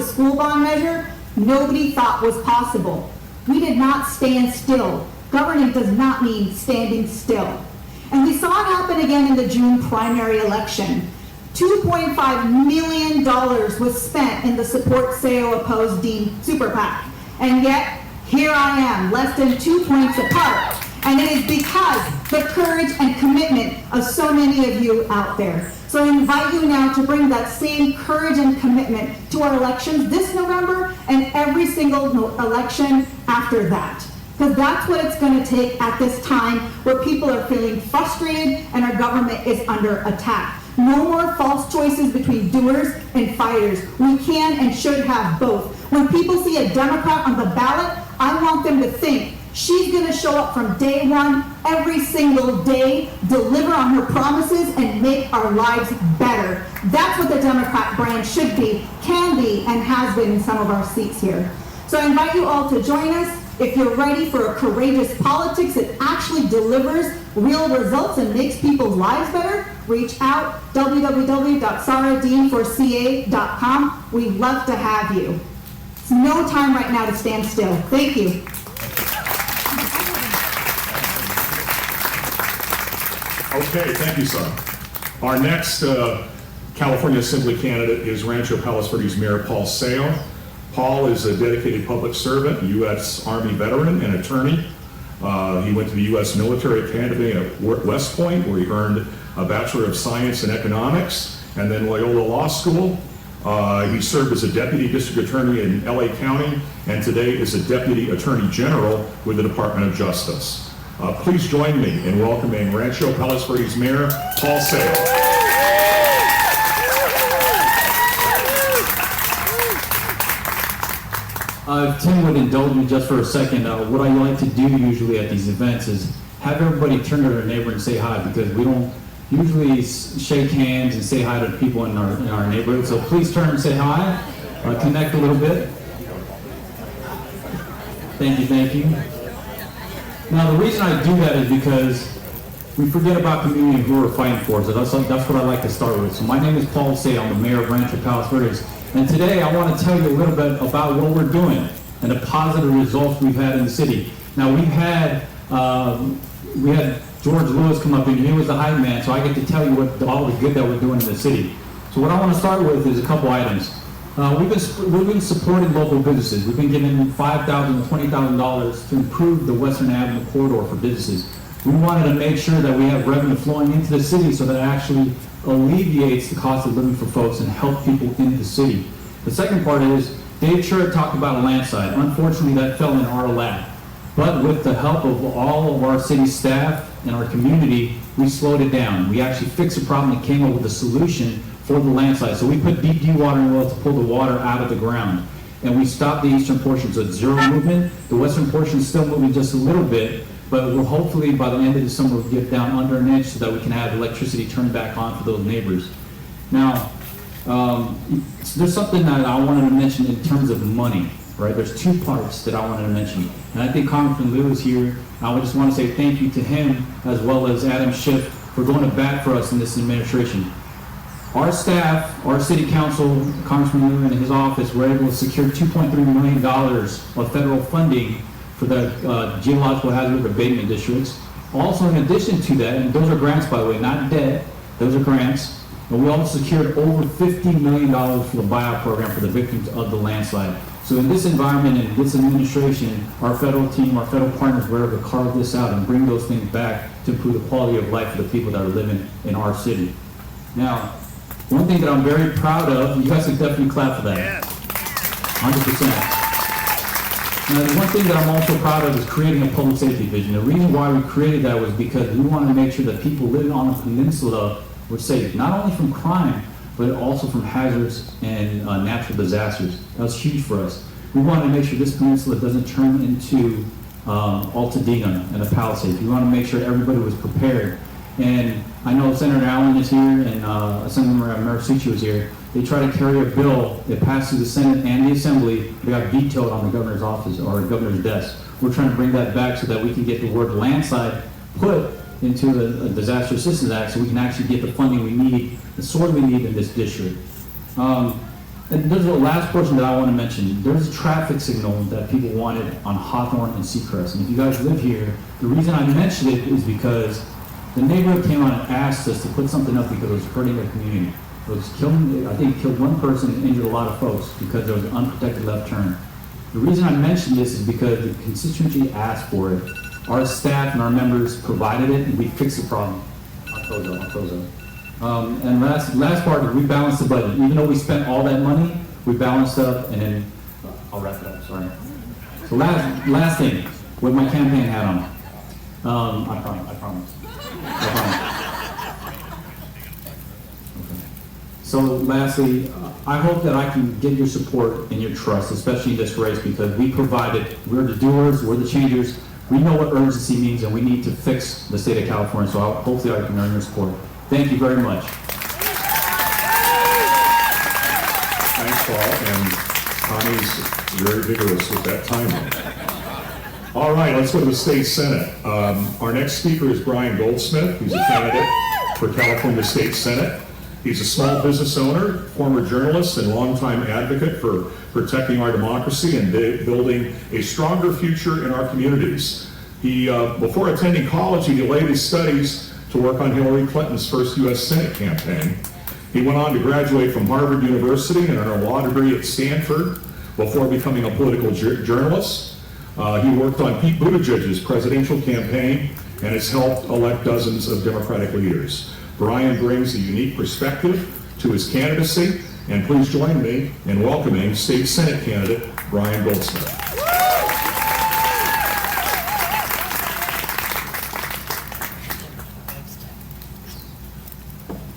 S14: school bond measure nobody thought was possible. We did not stand still. Governing does not mean standing still. And we saw it happen again in the June primary election. $2.5 million was spent in the support Seo opposed Dean Super PAC. And yet, here I am, less than 2 points apart. And it is because the courage and commitment of so many of you out there. So I invite you now to bring that same courage and commitment to our elections this November and every single election after that. Because that's what it's going to take at this time where people are feeling frustrated and our government is under attack. No more false choices between doers and fighters. We can and should have both. When people see a Democrat on the ballot, I want them to think she's going to show up from day one, every single day, deliver on her promises, and make our lives better. That's what the Democrat brand should be, can be, and has been in some of our seats here. So I invite you all to join us. If you're ready for a courageous politics that actually delivers real results and makes people's lives better, reach out, www.sarahdeanforca.com. We'd love to have you. It's no time right now to stand still. Thank you.
S1: Okay, thank you, Sarah. Our next California Assembly candidate is Rancho Palos Verdes Mayor Paul Seo. Paul is a dedicated public servant, U.S. Army veteran and attorney. He went to the U.S. Military Academy at West Point, where he earned a Bachelor of Science in Economics, and then Loyola Law School. He served as a Deputy District Attorney in LA County, and today is a Deputy Attorney General with the Department of Justice. Please join me in welcoming Rancho Palos Verdes Mayor Paul Sale.
S15: If Tim would indulge me just for a second, what I like to do usually at these events is have everybody turn to their neighbor and say hi, because we don't usually shake hands and say hi to people in our neighborhood. So please turn and say hi, connect a little bit. Thank you, thank you. Now the reason I do that is because we forget about community who we're fighting for, so that's what I like to start with. So my name is Paul Sale, I'm the mayor of Rancho Palos Verdes. And today I want to tell you a little bit about what we're doing and the positive results we've had in the city. Now we had George Lewis come up here, and he was the hype man, so I get to tell you all the good that we're doing in the city. So what I want to start with is a couple items. We've been supporting local businesses. We've been giving $5,000 to $20,000 to improve the Western Avenue corridor for businesses. We wanted to make sure that we have revenue flowing into the city so that it actually alleviates the cost of living for folks and help people in the city. The second part is, Dave Sherritt talked about a landslide. Unfortunately, that fell in our lap. But with the help of all of our city staff and our community, we slowed it down. We actually fixed the problem and came up with a solution for the landslide. So we put deep dewatering wells to pull the water out of the ground. And we stopped the eastern portion, so it's zero movement. The western portion is still moving just a little bit, but we'll hopefully by the end of the summer we'll get down under an inch so that we can have electricity turned back on for those neighbors. Now, there's something that I wanted to mention in terms of money, right? There's two parts that I wanted to mention. And I think Congressman Liu is here. I would just want to say thank you to him as well as Adam Schiff for going to bat for us in this administration. Our staff, our city council, Congressman Liu and his office were able to secure $2.3 million of federal funding for the geological hazard abatement districts. Also, in addition to that, and those are grants by the way, not debt, those are grants, and we also secured over $50 million for the buyout program for the victims of the landslide. So in this environment and this administration, our federal team, our federal partners were able to carve this out and bring those things back to improve the quality of life for the people that are living in our city. Now, one thing that I'm very proud of, you guys can definitely clap for that. 100%. Now, the one thing that I'm also proud of is creating a public safety division. The reason why we created that was because we wanted to make sure that people living on the peninsula were safe, not only from crime, but also from hazards and natural disasters. That was huge for us. We wanted to make sure this peninsula doesn't turn into Altadena and the Palisades. We wanted to make sure everybody was prepared. And I know Senator Allen is here and Senator Marisucci is here. They tried to carry a bill that passed through the Senate and the Assembly, but got vetoed on the governor's office or the governor's desk. We're trying to bring that back so that we can get the word landslide put into the Disaster Assistance Act so we can actually get the funding we need, the sword we need in this district. And there's the last portion that I want to mention. There's a traffic signal that people wanted on Hawthorne and Seacrest. And if you guys live here, the reason I mentioned it is because the neighborhood came out and asked us to put something up because it was hurting their community. It was killing, I think it killed one person and injured a lot of folks because there was an unprotected left turn. The reason I mentioned this is because the constituency asked for it. Our staff and our members provided it and we fixed the problem. I'll close up. And last part is we balanced the budget. Even though we spent all that money, we balanced up and then, I'll wrap it up, sorry. So last thing, with my campaign hat on. I promise. So lastly, I hope that I can get your support and your trust, especially in this race, because we're the doers, we're the changers. We know what urgency means and we need to fix the state of California, so hopefully I can earn your support. Thank you very much.
S1: Thanks, Paul, and Connie's very vigorous with that timer. All right, let's go to the state senate. Our next speaker is Brian Goldsmith, who's a candidate for California State Senate. He's a small business owner, former journalist, and longtime advocate for protecting our democracy and building a stronger future in our communities. He, before attending college, he delayed his studies to work on Hillary Clinton's first U.S. Senate campaign. He went on to graduate from Harvard University and earn a law degree at Stanford before becoming a political journalist. He worked on Pete Buttigieg's presidential campaign and has helped elect dozens of Democratic leaders. Brian brings a unique perspective to his candidacy, and please join me in welcoming State Senate candidate Brian Goldsmith.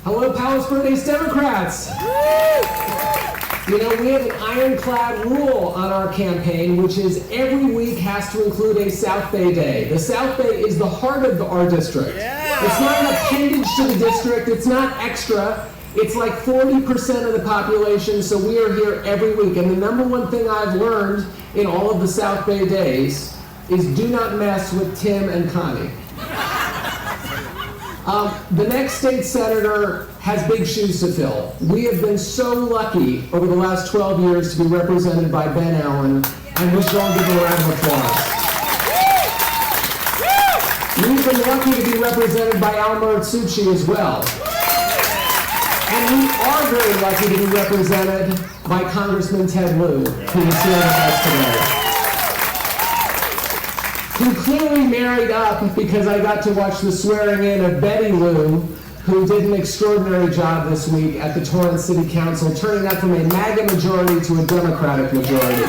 S16: Hello, Palos Verdes Democrats. You know, we have an ironclad rule on our campaign, which is every week has to include a South Bay Day. The South Bay is the heart of our district. It's not an appendage to the district. It's not extra. It's like 40% of the population, so we are here every week. And the number one thing I've learned in all of the South Bay days is do not mess with Tim and Connie. The next state senator has big shoes to fill. We have been so lucky over the last 12 years to be represented by Ben Allen, and we should all give him a round of applause. We've been lucky to be represented by Al Martucci as well. And we are very lucky to be represented by Congressman Ted Lieu, who is here with us today. Who clearly married up because I got to watch the swearing in of Betty Lieu, who did an extraordinary job this week at the Torrance City Council, turning that from a MAGA majority to a Democratic majority.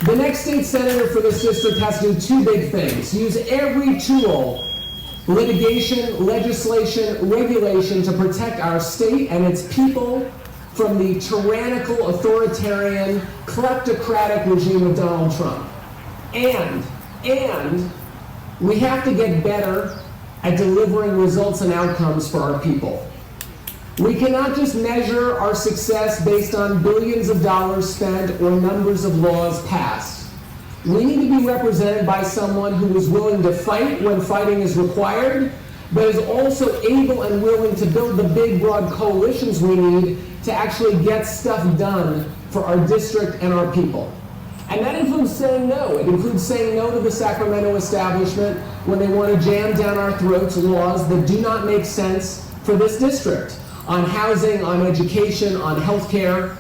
S16: The next state senator for this district has to do two big things. Use every tool, litigation, legislation, regulation, to protect our state and its people from the tyrannical, authoritarian, kleptocratic regime of Donald Trump. And we have to get better at delivering results and outcomes for our people. We cannot just measure our success based on billions of dollars spent or numbers of laws passed. We need to be represented by someone who is willing to fight when fighting is required, but is also able and willing to build the big, broad coalitions we need to actually get stuff done for our district and our people. And that includes saying no. It includes saying no to the Sacramento establishment when they want to jam down our throats laws that do not make sense for this district, on housing, on education, on healthcare.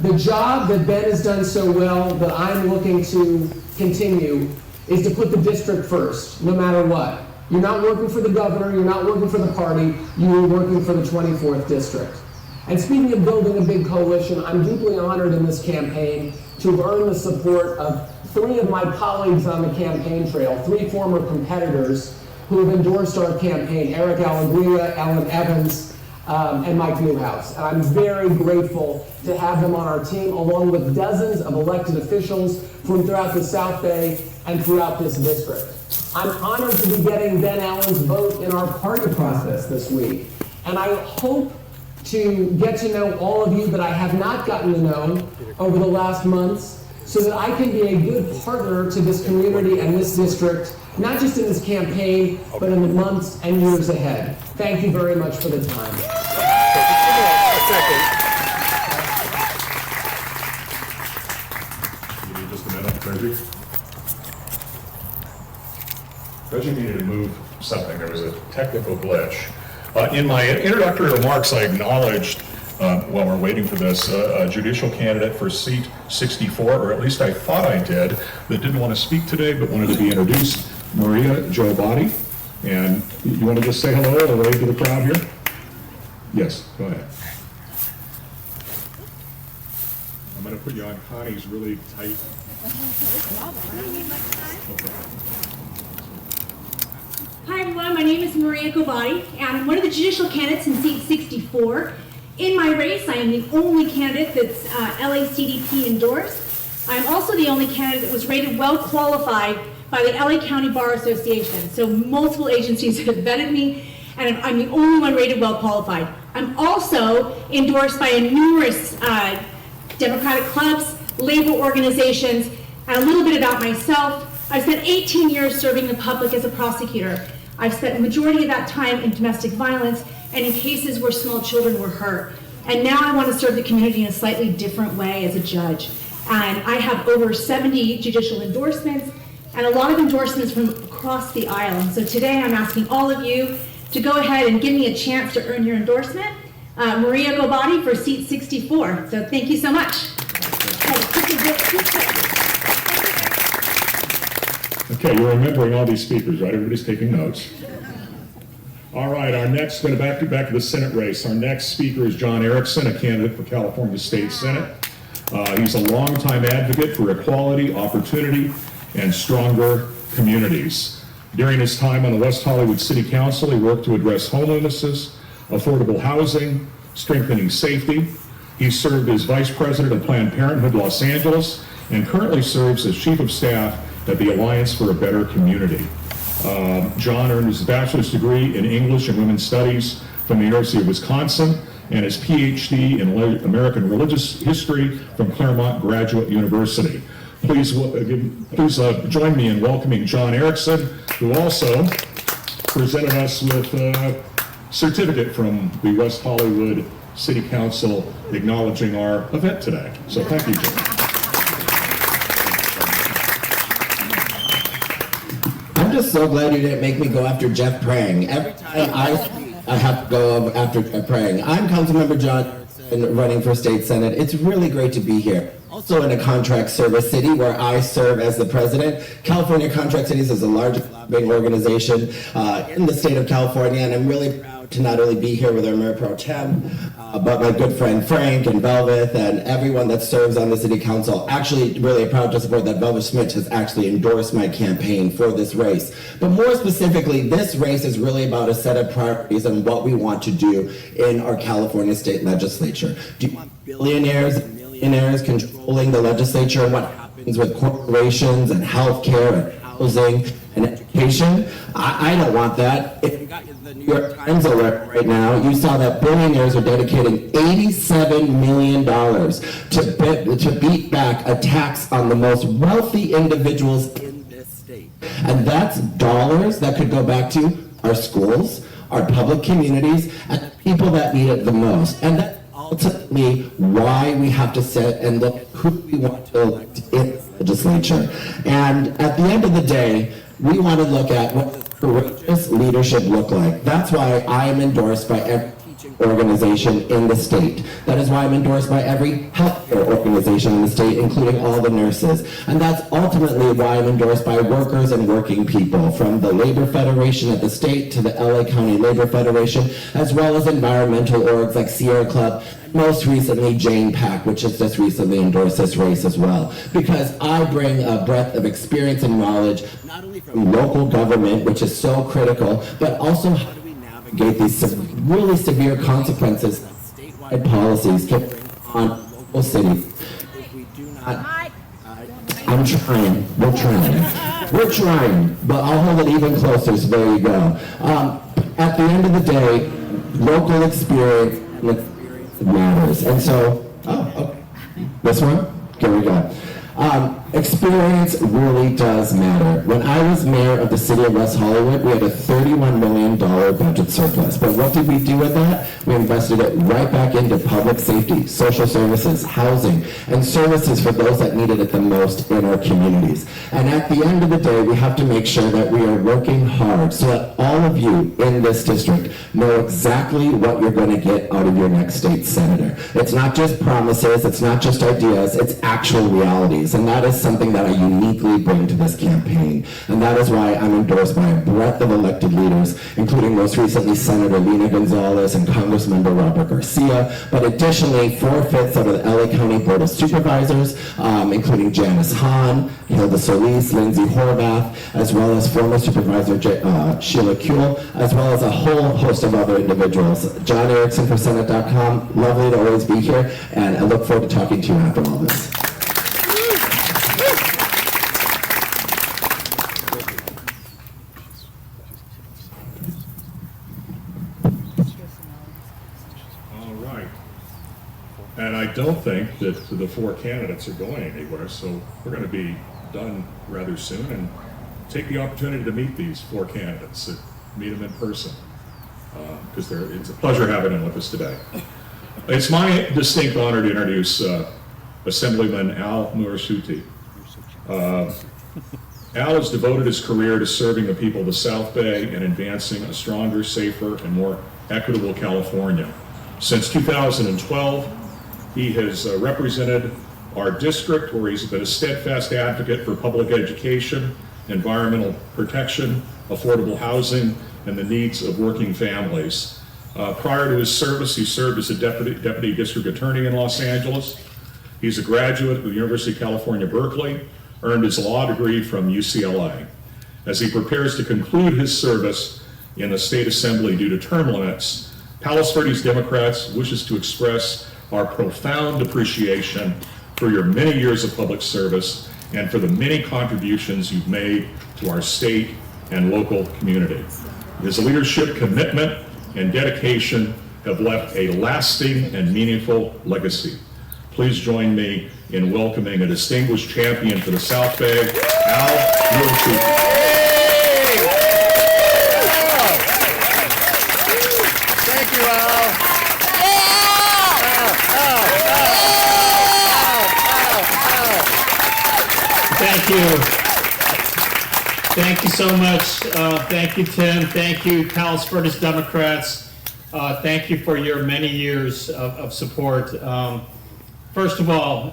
S16: The job that Ben has done so well that I'm looking to continue is to put the district first, no matter what. You're not working for the governor, you're not working for the party, you are working for the 24th district. And speaking of building a big coalition, I'm deeply honored in this campaign to have earned the support of three of my colleagues on the campaign trail, three former competitors who have endorsed our campaign, Eric Alegria, Ellen Evans, and Mike Newhouse. And I'm very grateful to have them on our team, along with dozens of elected officials from throughout the South Bay and throughout this district. I'm honored to be getting Ben Allen's vote in our party process this week. And I hope to get to know all of you that I have not gotten to know over the last months, so that I can be a good partner to this community and this district, not just in this campaign, but in the months and years ahead. Thank you very much for the time.
S1: Give me just a minute, Reggie. Reggie needed to move something. There was a technical glitch. In my introductory remarks, I acknowledged, while we're waiting for this, a judicial candidate for seat 64, or at least I thought I did, that didn't want to speak today but wanted to be introduced, Maria Jobati. And you want to just say hello or wave to the crowd here? Yes, go ahead. I'm going to put you on Connie's really tight. Okay.
S17: Hi everyone, my name is Maria Gobati, and I'm one of the judicial candidates in seat 64. In my race, I am the only candidate that's LACDP endorsed. I'm also the only candidate that was rated well qualified by the LA County Bar Association. So multiple agencies have vetted me, and I'm the only one rated well qualified. I'm also endorsed by numerous Democratic clubs, labor organizations, and a little bit about myself. I've spent 18 years serving the public as a prosecutor. I've spent the majority of that time in domestic violence and in cases where small children were hurt. And now I want to serve the community in a slightly different way as a judge. And I have over 70 judicial endorsements and a lot of endorsements from across the aisle. And so today I'm asking all of you to go ahead and give me a chance to earn your endorsement. Maria Gobati for seat 64. So thank you so much.
S1: Okay, you're remembering all these speakers, right? Everybody's taking notes. All right, our next, going back to the Senate race. Our next speaker is John Erickson, a candidate for California State Senate. He's a longtime advocate for equality, opportunity, and stronger communities. During his time on the West Hollywood City Council, he worked to address homelessness, affordable housing, strengthening safety. He served as Vice President of Planned Parenthood Los Angeles and currently serves as Chief of Staff at the Alliance for a Better Community. John earned his bachelor's degree in English and Women's Studies from the University of Wisconsin and his PhD in American Religious History from Claremont Graduate University. Please join me in welcoming John Erickson, who also presented us with a certificate from the West Hollywood City Council acknowledging our event today. So thank you, John.
S18: I'm just so glad you didn't make me go after Jeff Prang. Every time I have to go after Jeff Prang. I'm Councilmember John Erickson, running for State Senate. It's really great to be here. Also in a contract service city where I serve as the president. California Contract Cities is the largest lobbying organization in the state of California, and I'm really proud to not only be here with our Mayor Pro Tem, but my good friend Frank and Velvet and everyone that serves on the City Council. Actually, really proud to support that Velvet Schmidt has actually endorsed my campaign for this race. But more specifically, this race is really about a set of priorities and what we want to do in our California state legislature. Do you want billionaires and millionaires controlling the legislature and what happens with corporations and healthcare and housing and education? I don't want that. If you got the New York Times alert right now, you saw that billionaires are dedicating $87 million to beat back a tax on the most wealthy individuals in this state. And that's dollars that could go back to our schools, our public communities, and the people that need it the most. And that's ultimately why we have to sit and look at who we want to elect in the legislature. And at the end of the day, we want to look at what does courageous leadership look like. That's why I am endorsed by every teaching organization in the state. That is why I'm endorsed by every healthcare organization in the state, including all the nurses. And that's ultimately why I'm endorsed by workers and working people, from the Labor Federation at the state to the LA County Labor Federation, as well as environmental orgs like Sierra Club, most recently Jane Pack, which has just recently endorsed this race as well. Because I bring a breadth of experience and knowledge, not only from local government, which is so critical, but also how do we navigate these really severe consequences that statewide policies can bring on local cities if we do not. I'm trying, we're trying, but I'll hold it even closer, so there you go. At the end of the day, local experience matters. And so, okay. This one? Here we go. Experience really does matter. When I was mayor of the city of West Hollywood, we had a $31 million budget surplus. But what did we do with that? We invested it right back into public safety, social services, housing, and services for those that needed it the most in our communities. And at the end of the day, we have to make sure that we are working hard so that all of you in this district know exactly what you're going to get out of your next state senator. It's not just promises, it's not just ideas, it's actual realities. And that is something that I uniquely bring to this campaign. And that is why I'm endorsed by a breadth of elected leaders, including most recently Senator Lina Gonzalez and Congressmember Robert Garcia, but additionally 4/5 out of the LA County Board of Supervisors, including Janice Hahn, Hilda Solis, Lindsay Horvath, as well as former Supervisor Sheila Kuehl, as well as a whole host of other individuals. John Erickson for Senate.com, lovely to always be here, and I look forward to talking to you after all this.
S1: And I don't think that the four candidates are going anywhere, so we're going to be done rather soon and take the opportunity to meet these four candidates, meet them in person, because it's a pleasure having them with us today. It's my distinct honor to introduce Assemblyman Al Murishuti. Al has devoted his career to serving the people of the South Bay and advancing a stronger, safer, and more equitable California. Since 2012, he has represented our district, where he's been a steadfast advocate for public education, environmental protection, affordable housing, and the needs of working families. Prior to his service, he served as a deputy district attorney in Los Angeles. He's a graduate of the University of California, Berkeley, earned his law degree from UCLA. As he prepares to conclude his service in the State Assembly due to term limits, Palos Verdes Democrats wishes to express our profound appreciation for your many years of public service and for the many contributions you've made to our state and local community. His leadership, commitment, and dedication have left a lasting and meaningful legacy. Please join me in welcoming a distinguished champion for the South Bay, Al Muelchuk.
S2: Thank you, Al.
S6: Thank you. Thank you so much. Thank you, Tim. Thank you, Palos Verdes Democrats. Thank you for your many years of support. First of all,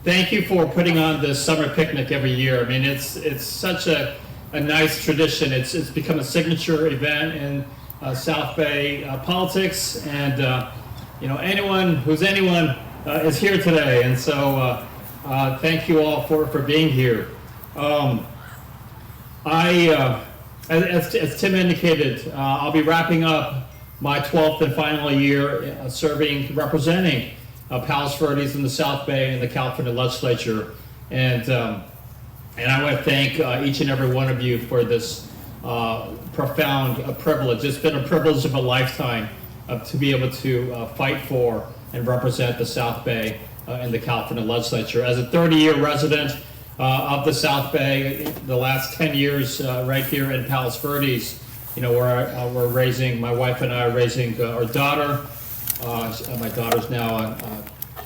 S6: thank you for putting on this summer picnic every year. I mean, it's such a nice tradition. It's become a signature event in South Bay politics, and anyone who's anyone is here today. And so thank you all for being here. As Tim indicated, I'll be wrapping up my 12th and final year representing Palos Verdes in the South Bay and the California Legislature, and I want to thank each and every one of you for this profound privilege. It's been a privilege of a lifetime to be able to fight for and represent the South Bay in the California Legislature. As a 30-year resident of the South Bay, the last 10 years right here in Palos Verdes, we're raising, my wife and I are raising our daughter. My daughter's now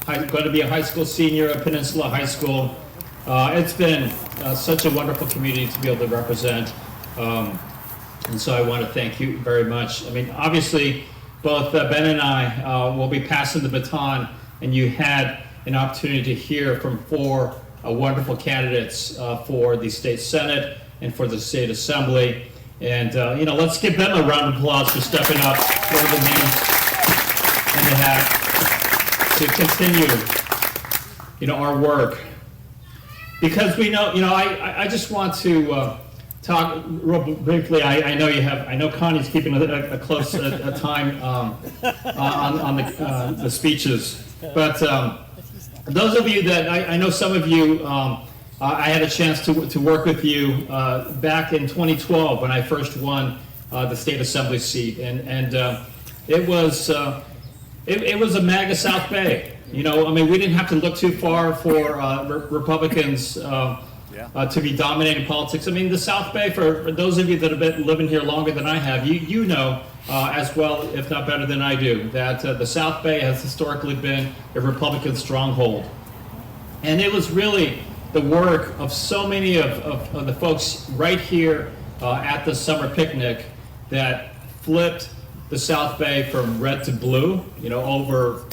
S6: going to be a high school senior at Peninsula High School. It's been such a wonderful community to be able to represent. And so I want to thank you very much. I mean, obviously, both Ben and I will be passing the baton, and you had an opportunity to hear from four wonderful candidates for the State Senate and for the State Assembly. And, let's give them a round of applause for stepping up, for the names in the hat to continue, our work. Because we know, I just want to talk real briefly. I know Connie's keeping a close time on the speeches. But those of you that, I know some of you, I had a chance to work with you back in 2012 when I first won the State Assembly seat. And it was a MAGA South Bay. We didn't have to look too far for Republicans to be dominating politics. I mean, the South Bay, for those of you that have been living here longer than I have, you know as well, if not better than I do, that the South Bay has historically been a Republican stronghold. And it was really the work of so many of the folks right here at the summer picnic that flipped the South Bay from red to blue, over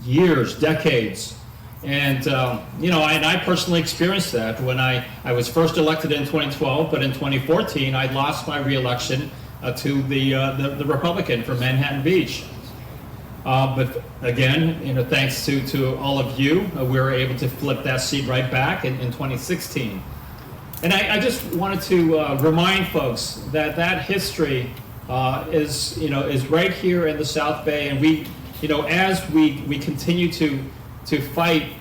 S6: years, decades. And, and I personally experienced that when I was first elected in 2012, but in 2014, I lost my re-election to the Republican from Manhattan Beach. But again, thanks to all of you, we were able to flip that seat right back in 2016. And I just wanted to remind folks that history is right here in the South Bay, and we, as we continue to fight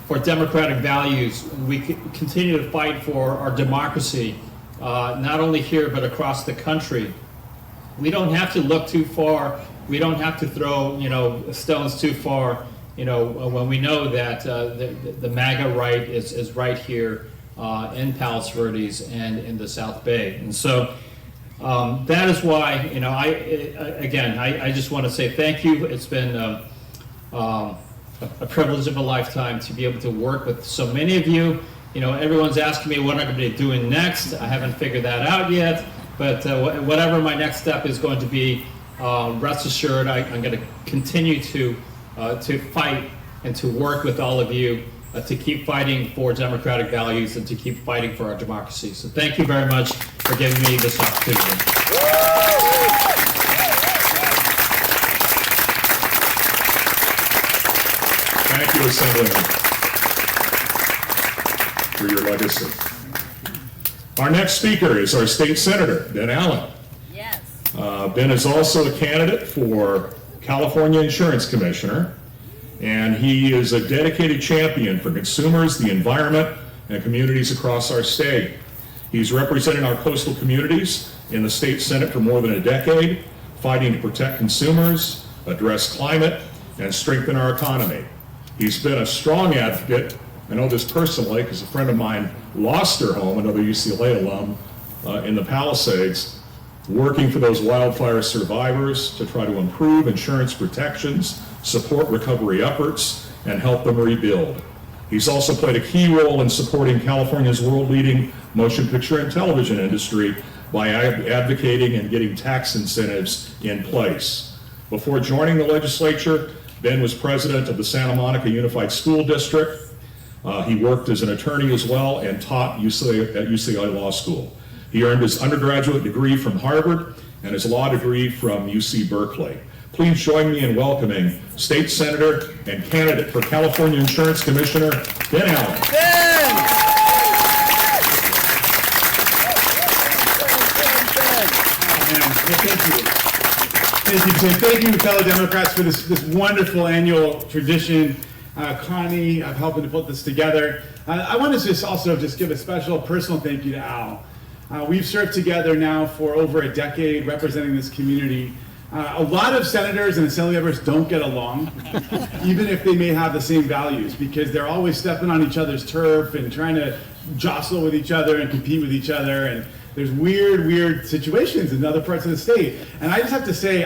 S6: for democratic values, we continue to fight for our democracy, not only here but across the country. We don't have to look too far. We don't have to throw stones too far. When we know that the MAGA right is right here in Palos Verdes and in the South Bay, and so that is why I just want to say thank you. It's been a privilege of a lifetime to be able to work with so many of you. Everyone's asking me what I'm going to be doing next. I haven't figured that out yet, but whatever my next step is going to be, rest assured I'm going to continue to fight
S19: and to work with all of you to keep fighting for democratic values and to keep fighting for our democracy. So thank you very much for giving me this opportunity.
S1: Thank you, Assemblyman, for your legacy. Our next speaker is our state senator, Ben Allen.
S9: Yes.
S1: Ben is also a candidate for California Insurance Commissioner, and he is a dedicated champion for consumers, the environment, and communities across our state. He's represented our coastal communities in the state Senate for more than a decade, fighting to protect consumers, address climate, and strengthen our economy. He's been a strong advocate. I know this personally because a friend of mine lost her home, another UCLA alum, in the Palisades, working for those wildfire survivors to try to improve insurance protections, support recovery efforts, and help them rebuild. He's also played a key role in supporting California's world-leading motion picture and television industry by advocating and getting tax incentives in place. Before joining the legislature, Ben was president of the Santa Monica Unified School District. He worked as an attorney as well and taught at UCLA Law School. He earned his undergraduate degree from Harvard and his law degree from UC Berkeley. Please join me in welcoming State Senator and candidate for California Insurance Commissioner, Ben Allen.
S20: Thank you, Tim. Thank you, fellow Democrats, for this wonderful annual tradition. Connie, of helping to put this together. I want to just give a special personal thank you to Al. We've served together now for over a decade representing this community. A lot of senators and assembly members don't get along, even if they may have the same values, because they're always stepping on each other's turf and trying to jostle with each other and compete with each other. And there's weird situations in other parts of the state. And I just have to say,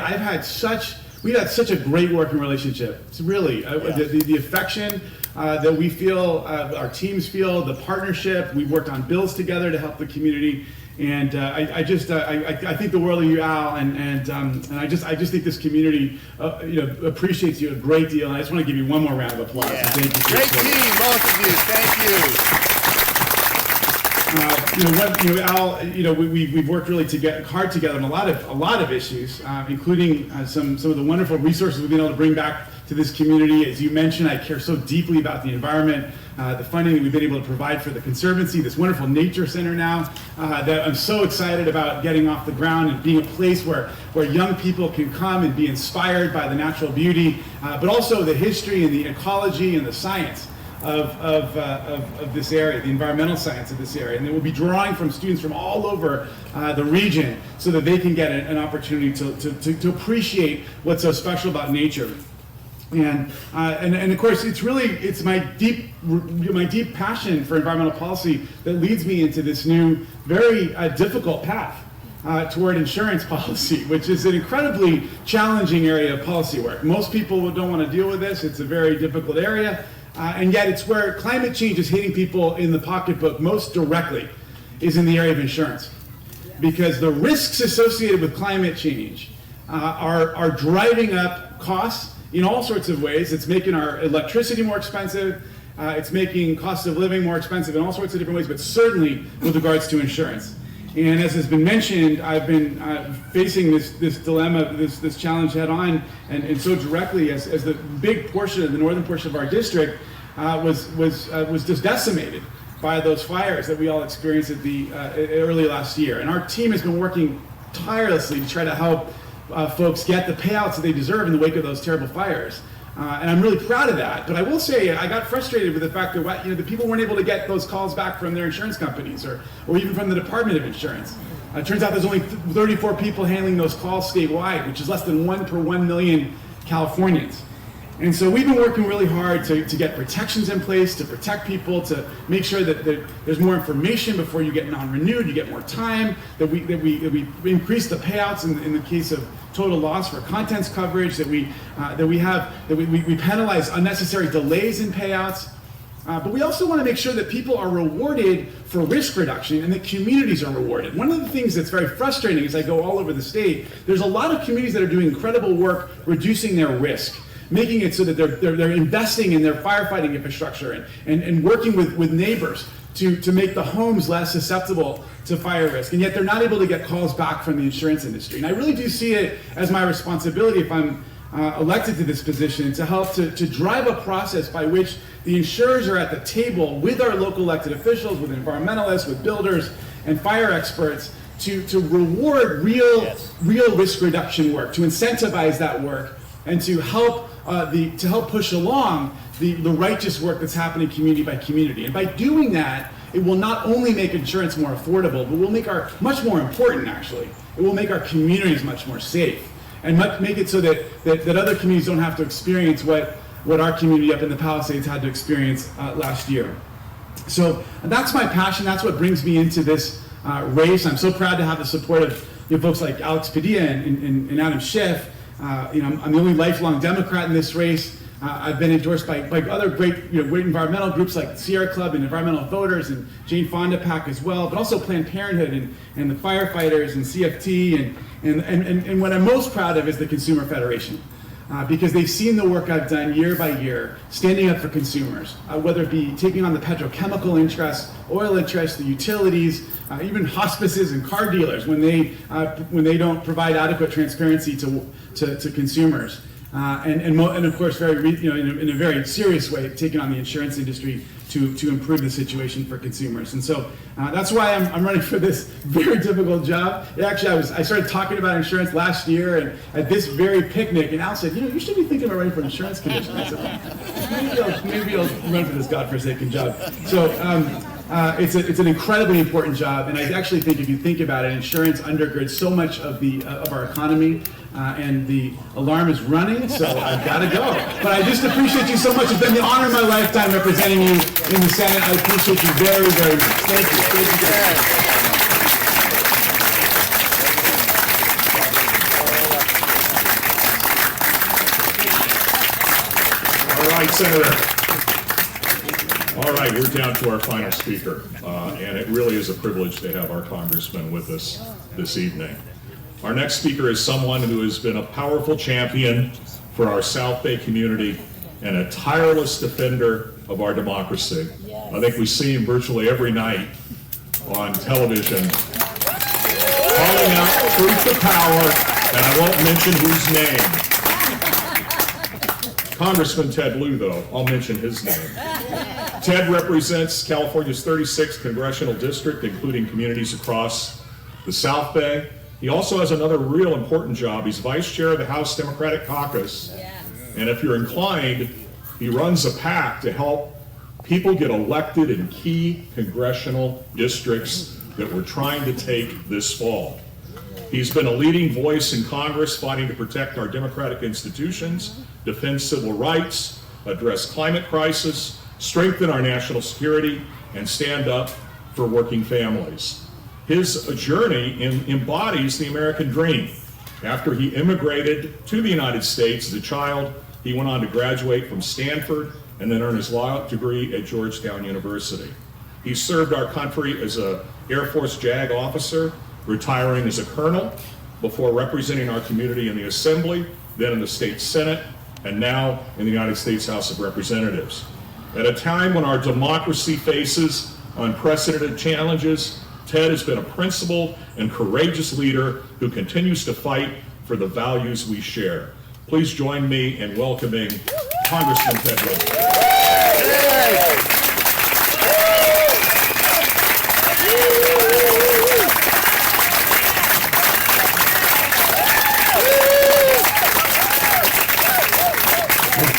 S20: we've had such a great working relationship. It's really, the affection that we feel, our teams feel, the partnership. We've worked on bills together to help the community. And I think the world of you, Al, and I just think this community appreciates you a great deal. And I just want to give you one more round of applause.
S2: Yeah.
S20: So thank you.
S2: Great team, both of you. Thank you.
S20: Al, we've worked really hard together on a lot of issues, including some of the wonderful resources we've been able to bring back to this community. As you mentioned, I care so deeply about the environment, the funding that we've been able to provide for the Conservancy, this wonderful nature center now, that I'm so excited about getting off the ground and being a place where young people can come and be inspired by the natural beauty, but also the history and the ecology and the science of this area, the environmental science of this area. And they will be drawing from students from all over the region so that they can get an opportunity to appreciate what's so special about nature. And of course, it's my deep passion for environmental policy that leads me into this new, very difficult path toward insurance policy, which is an incredibly challenging area of policy work. Most people don't want to deal with this. It's a very difficult area. And yet it's where climate change is hitting people in the pocketbook most directly, is in the area of insurance. Because the risks associated with climate change are driving up costs in all sorts of ways. It's making our electricity more expensive. It's making cost of living more expensive in all sorts of different ways, but certainly with regards to insurance. And as has been mentioned, I've been facing this dilemma, this challenge head on, and so directly as the big portion of the northern portion of our district was just decimated by those fires that we all experienced at the early last year. And our team has been working tirelessly to try to help folks get the payouts that they deserve in the wake of those terrible fires. And I'm really proud of that. But I will say I got frustrated with the fact that the people weren't able to get those calls back from their insurance companies or even from the Department of Insurance. It turns out there's only 34 people handling those calls statewide, which is less than 1 per 1 million Californians. And so we've been working really hard to get protections in place, to protect people, to make sure that there's more information before you get non-renewed, you get more time, that we increase the payouts in the case of total loss for contents coverage, that we penalize unnecessary delays in payouts. But we also want to make sure that people are rewarded for risk reduction and that communities are rewarded. One of the things that's very frustrating as I go all over the state, there's a lot of communities that are doing incredible work reducing their risk, making it so that they're investing in their firefighting infrastructure and working with neighbors to make the homes less susceptible to fire risk. And yet they're not able to get calls back from the insurance industry. And I really do see it as my responsibility, if I'm elected to this position, to help to drive a process by which the insurers are at the table with our local elected officials, with environmentalists, with builders, and fire experts to reward real risk reduction work, to incentivize that work, and to help push along the righteous work that's happening community by community. And by doing that, it will not only make insurance more affordable, but will make much more important, actually, it will make our communities much more safe, and make it so that other communities don't have to experience what our community up in the Palisades had to experience last year. So that's my passion. That's what brings me into this race. I'm so proud to have the support of folks like Alex Padilla and Adam Schiff. I'm the only lifelong Democrat in this race. I've been endorsed by other great great environmental groups like Sierra Club and Environmental Voters and Jane Fonda PAC as well, but also Planned Parenthood and the firefighters and CFT and what I'm most proud of is the Consumer Federation. Because they've seen the work I've done year by year, standing up for consumers, whether it be taking on the petrochemical interests, oil interests, the utilities, even hospices and car dealers when they don't provide adequate transparency to consumers, and of course, in a very serious way, taking on the insurance industry to improve the situation for consumers. And so that's why I'm running for this very difficult job. Actually, I started talking about insurance last year and at this very picnic, and Al said, you should be thinking about running for an insurance commission. I said, maybe I'll run for this godforsaken job. So it's an incredibly important job, and I actually think if you think about it, insurance undergirds so much of our economy, and the alarm is running, so I've got to go. But I just appreciate you so much. It's been the honor of my lifetime representing you in the Senate. I appreciate you very, very much. Thank you.
S1: All right, Senator. All right, we're down to our final speaker, and it really is a privilege to have our congressman with us this evening. Our next speaker is someone who has been a powerful champion for our South Bay community and a tireless defender of our democracy. I think we see him virtually every night on television, calling out truth to power, and I won't mention whose name. Congressman Ted Lieu, though, I'll mention his name. Ted represents California's 36th congressional district, including communities across the South Bay. He also has another real important job. He's vice chair of the House Democratic Caucus. And if you're inclined, he runs a PAC to help people get elected in key congressional districts that we're trying to take this fall. He's been a leading voice in Congress fighting to protect our democratic institutions, defend civil rights, address climate crisis, strengthen our national security, and stand up for working families. His journey embodies the American dream. After he immigrated to the United States as a child, he went on to graduate from Stanford and then earn his law degree at Georgetown University. He served our country as an Air Force JAG officer, retiring as a colonel, before representing our community in the Assembly, then in the State Senate, and now in the United States House of Representatives. At a time when our democracy faces unprecedented challenges, Ted has been a principled and courageous leader who continues to fight for the values we share. Please join me in welcoming Congressman Ted Lieu.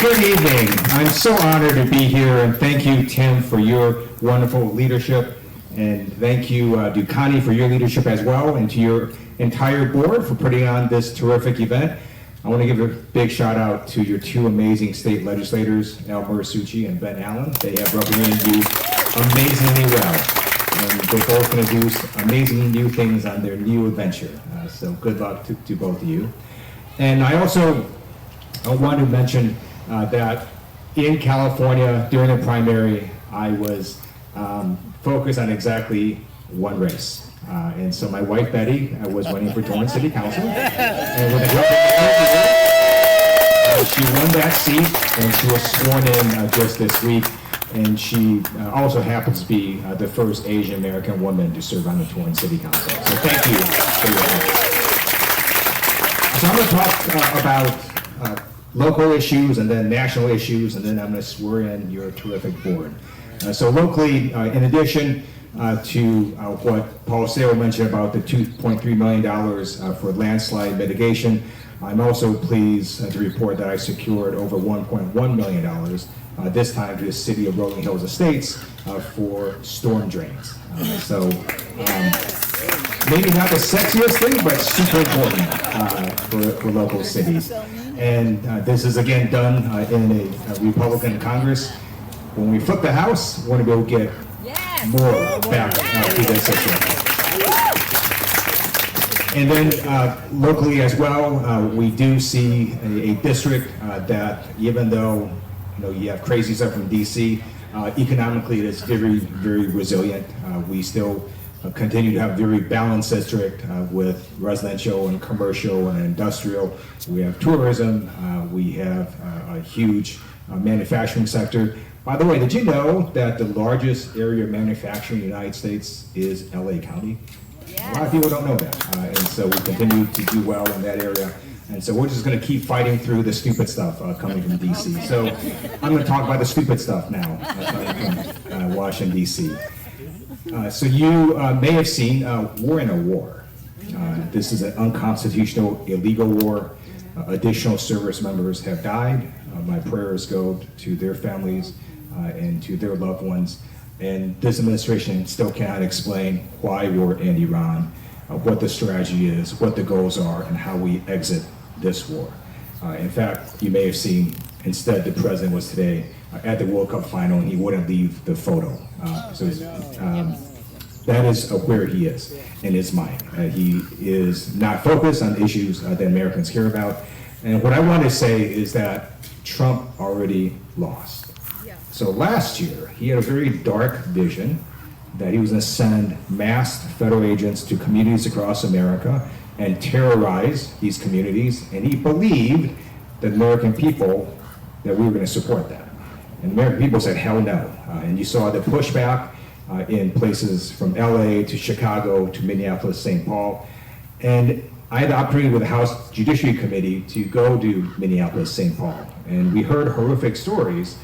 S21: Good evening. I'm so honored to be here, and thank you, Tim, for your wonderful leadership. And thank you, Ducani, for your leadership as well, and to your entire board for putting on this terrific event. I want to give a big shout out to your two amazing state legislators, Al Murasucci and Ben Allen. They have represented you amazingly well. And they're both going to do amazing new things on their new adventure. So good luck to both of you. And I also want to mention that in California, during the primary, I was focused on exactly one race. And so my wife, Betty, was running for Torrance City Council. And with the help of She won that seat, and she was sworn in just this week. And she also happens to be the first Asian American woman to serve on the Torrance City Council. So thank you for your help. So I'm going to talk about local issues and then national issues, and then I'm going to swear in your terrific board. So locally, in addition to what Paul Sale mentioned about the $2.3 million for landslide mitigation, I'm also pleased to report that I secured over $1.1 million this time to the city of Rolling Hills Estates for storm drains. Maybe not the sexiest thing, but super important for local cities. And this is again done in a Republican Congress. When we flip the House, we want to be able to get more back to this issue. And then locally as well, we do see a district that even though you have crazy stuff from DC, economically it is very, very resilient. We still continue to have a very balanced district with residential and commercial and industrial. We have tourism. We have a huge manufacturing sector. By the way, did you know that the largest area of manufacturing in the United States is LA County? A lot of people don't know that. And so we continue to do well in that area. And so we're just going to keep fighting through the stupid stuff coming from DC. So I'm going to talk about the stupid stuff now from Washington, DC. So you may have seen we're in a war. This is an unconstitutional, illegal war. Additional service members have died. My prayers go to their families and to their loved ones. And this administration still cannot explain why we're in Iran, what the strategy is, what the goals are, and how we exit this war. In fact, you may have seen, instead the president was today at the World Cup final and he wouldn't leave the photo. That is where he is in his mind. He is not focused on issues that Americans care about. And what I want to say is that Trump already lost. So last year, he had a very dark vision that he was going to send masked federal agents to communities across America and terrorize these communities. And he believed that American people, that we were going to support that. And American people said, hell no. And you saw the pushback in places from LA to Chicago to Minneapolis, St. Paul. And I had the opportunity with the House Judiciary Committee to go to Minneapolis, St. Paul. And we heard horrific stories,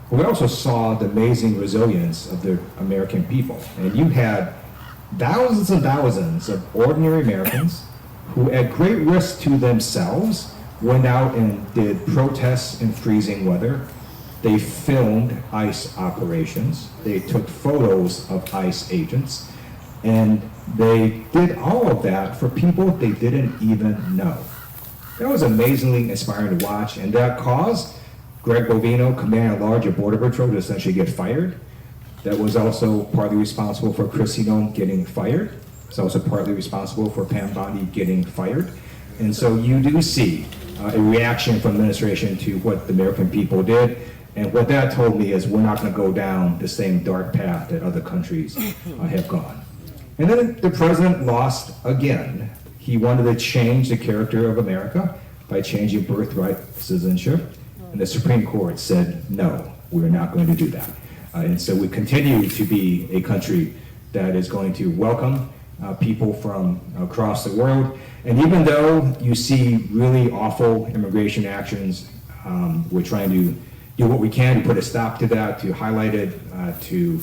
S21: but we also saw the amazing resilience of the American people. And you had thousands and thousands of ordinary Americans who, at great risk to themselves, went out and did protests in freezing weather. They filmed ICE operations. They took photos of ICE agents. And they did all of that for people they didn't even know. That was amazingly inspiring to watch. And that caused Greg Bovino, Commander-at-Large of Border Patrol, to essentially get fired. That was also partly responsible for Kristi Noem getting fired. It's also partly responsible for Pam Bondi getting fired. And so you do see a reaction from the administration to what the American people did. And what that told me is we're not going to go down the same dark path that other countries have gone. And then the president lost again. He wanted to change the character of America by changing birthright citizenship. And the Supreme Court said, no, we're not going to do that. And so we continue to be a country that is going to welcome people from across the world. And even though you see really awful immigration actions, we're trying to do what we can to put a stop to that, to highlight it, to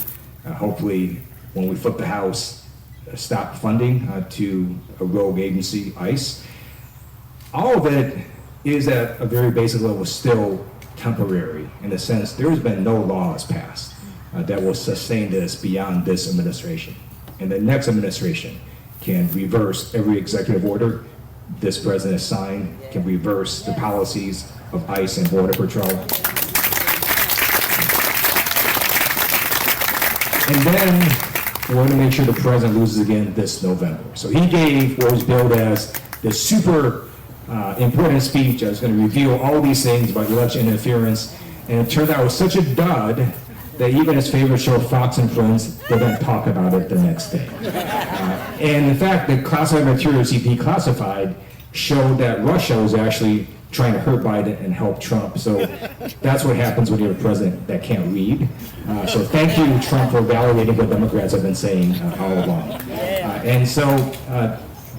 S21: hopefully, when we flip the House, stop funding to a rogue agency, ICE. All of it is at a very basic level still temporary, in the sense there has been no laws passed that will sustain this beyond this administration. And the next administration can reverse every executive order this president has signed, can reverse the policies of ICE and Border Patrol. And then we want to make sure the president loses again this November. So he gave what was billed as the super important speech that was going to reveal all these things about election interference, and it turned out it was such a dud that even his favorite show, Fox and Friends, didn't talk about it the next day. And in fact, the classified materials he declassified showed that Russia was actually trying to hurt Biden and help Trump. So that's what happens when you have a president that can't read. So thank you, Trump, for validating what Democrats have been saying all along. And so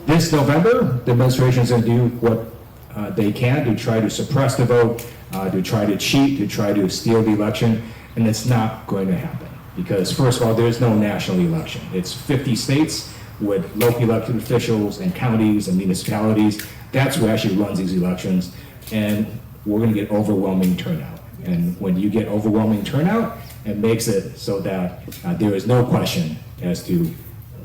S21: this November, the administration is going to do what they can to try to suppress the vote, to try to cheat, to try to steal the election, and it's not going to happen. Because first of all, there's no national election. It's 50 states with local elected officials and counties and municipalities. That's who actually runs these elections. And we're gonna get overwhelming turnout. And when you get overwhelming turnout, it makes it so that there is no question as to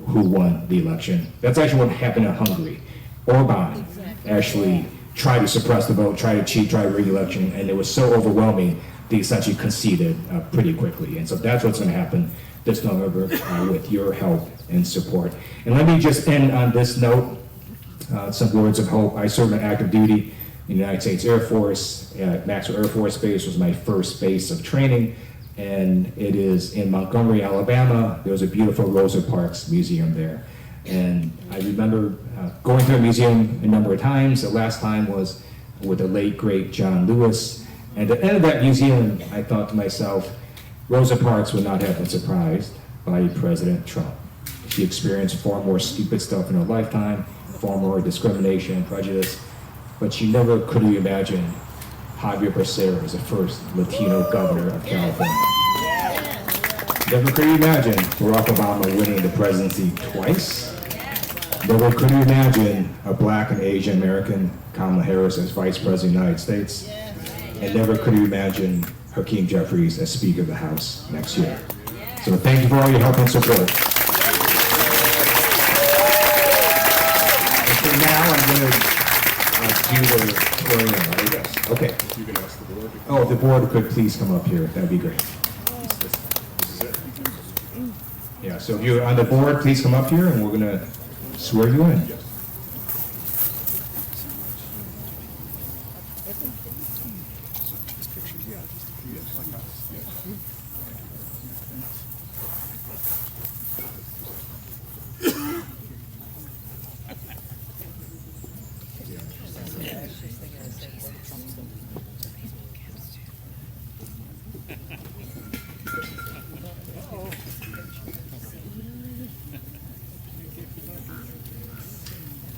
S21: who won the election. That's actually what happened in Hungary. Orban actually tried to suppress the vote, tried to cheat, tried to rig the election, and it was so overwhelming, they essentially conceded pretty quickly. And so that's what's going to happen this November with your help and support. And let me just end on this note, some words of hope. I served on active duty in the United States Air Force. Maxwell Air Force Base was my first base of training, and it is in Montgomery, Alabama. There's a beautiful Rosa Parks Museum there. And I remember going through the museum a number of times. The last time was with the late, great John Lewis. And at the end of that museum, I thought to myself, Rosa Parks would not have been surprised by President Trump. She experienced far more stupid stuff in her lifetime, far more discrimination and prejudice, but she never could have imagined Javier Becerra as the first Latino governor of California. Never could have imagined Barack Obama winning the presidency twice. Never could have imagined a black and Asian American Kamala Harris as Vice President of the United States. And never could have imagined Hakeem Jeffries as Speaker of the House next year. So thank you for all your help and support. And so now I'm going to do the swearing in, I guess. Okay.
S1: You can ask the board.
S21: Oh, if the board could please come up here, that'd be great.
S1: This is it.
S21: Yeah, so if you're on the board, please come up here and we're going to swear you in.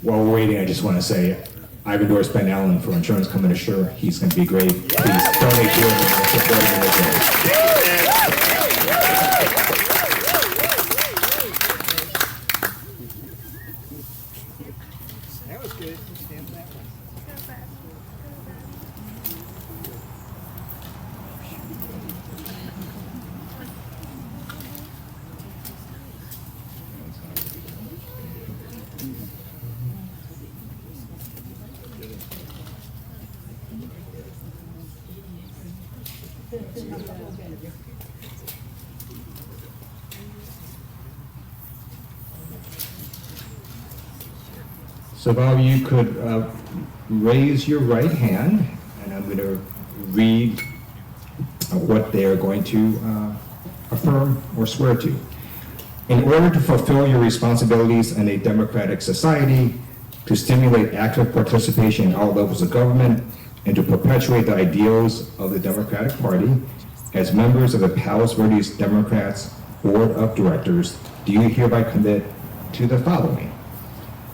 S21: While we're waiting, I just want to say, I've endorsed Ben Allen for Insurance Company Assure. He's going to be great. Please donate to him and support him in his role.
S2: That was good. Stand that one.
S21: So if all of you could raise your right hand, and I'm going to read what they are going to affirm or swear to. In order to fulfill your responsibilities in a democratic society, to stimulate active participation in all levels of government, and to perpetuate the ideals of the Democratic Party, as members of the Palos Verdes Democrats Board of Directors, do you hereby commit to the following?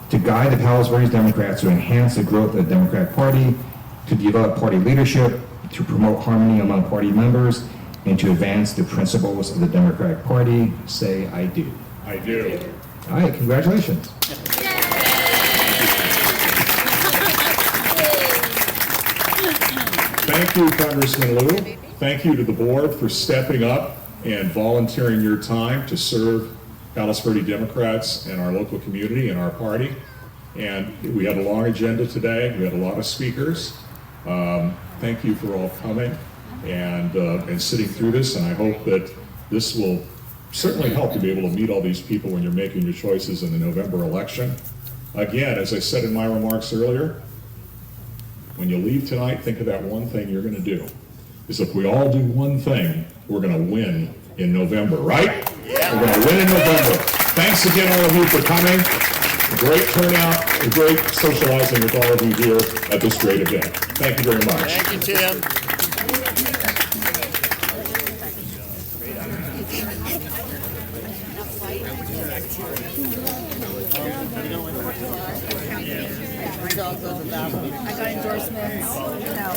S21: To guide the Palos Verdes Democrats to enhance the growth of the Democratic Party, to develop party leadership, to promote harmony among party members, and to advance the principles of the Democratic Party. Say, I do.
S1: I do.
S21: All right, congratulations.
S1: Thank you, Congressman Liu. Thank you to the board for stepping up and volunteering your time to serve Palos Verdes Democrats and our local community and our party. And we had a long agenda today. We had a lot of speakers. Thank you for all coming and sitting through this. And I hope that this will certainly help to be able to meet all these people when you're making your choices in the November election. Again, as I said in my remarks earlier, when you leave tonight, think of that one thing you're going to do. Because if we all do one thing, we're going to win in November, right? Yeah. We're going to win in November. Thanks again, all of you, for coming. Great turnout. and great socializing with all of you here at this great event. Thank you very much.
S2: Thank you, Tim.
S9: I got endorsements. No.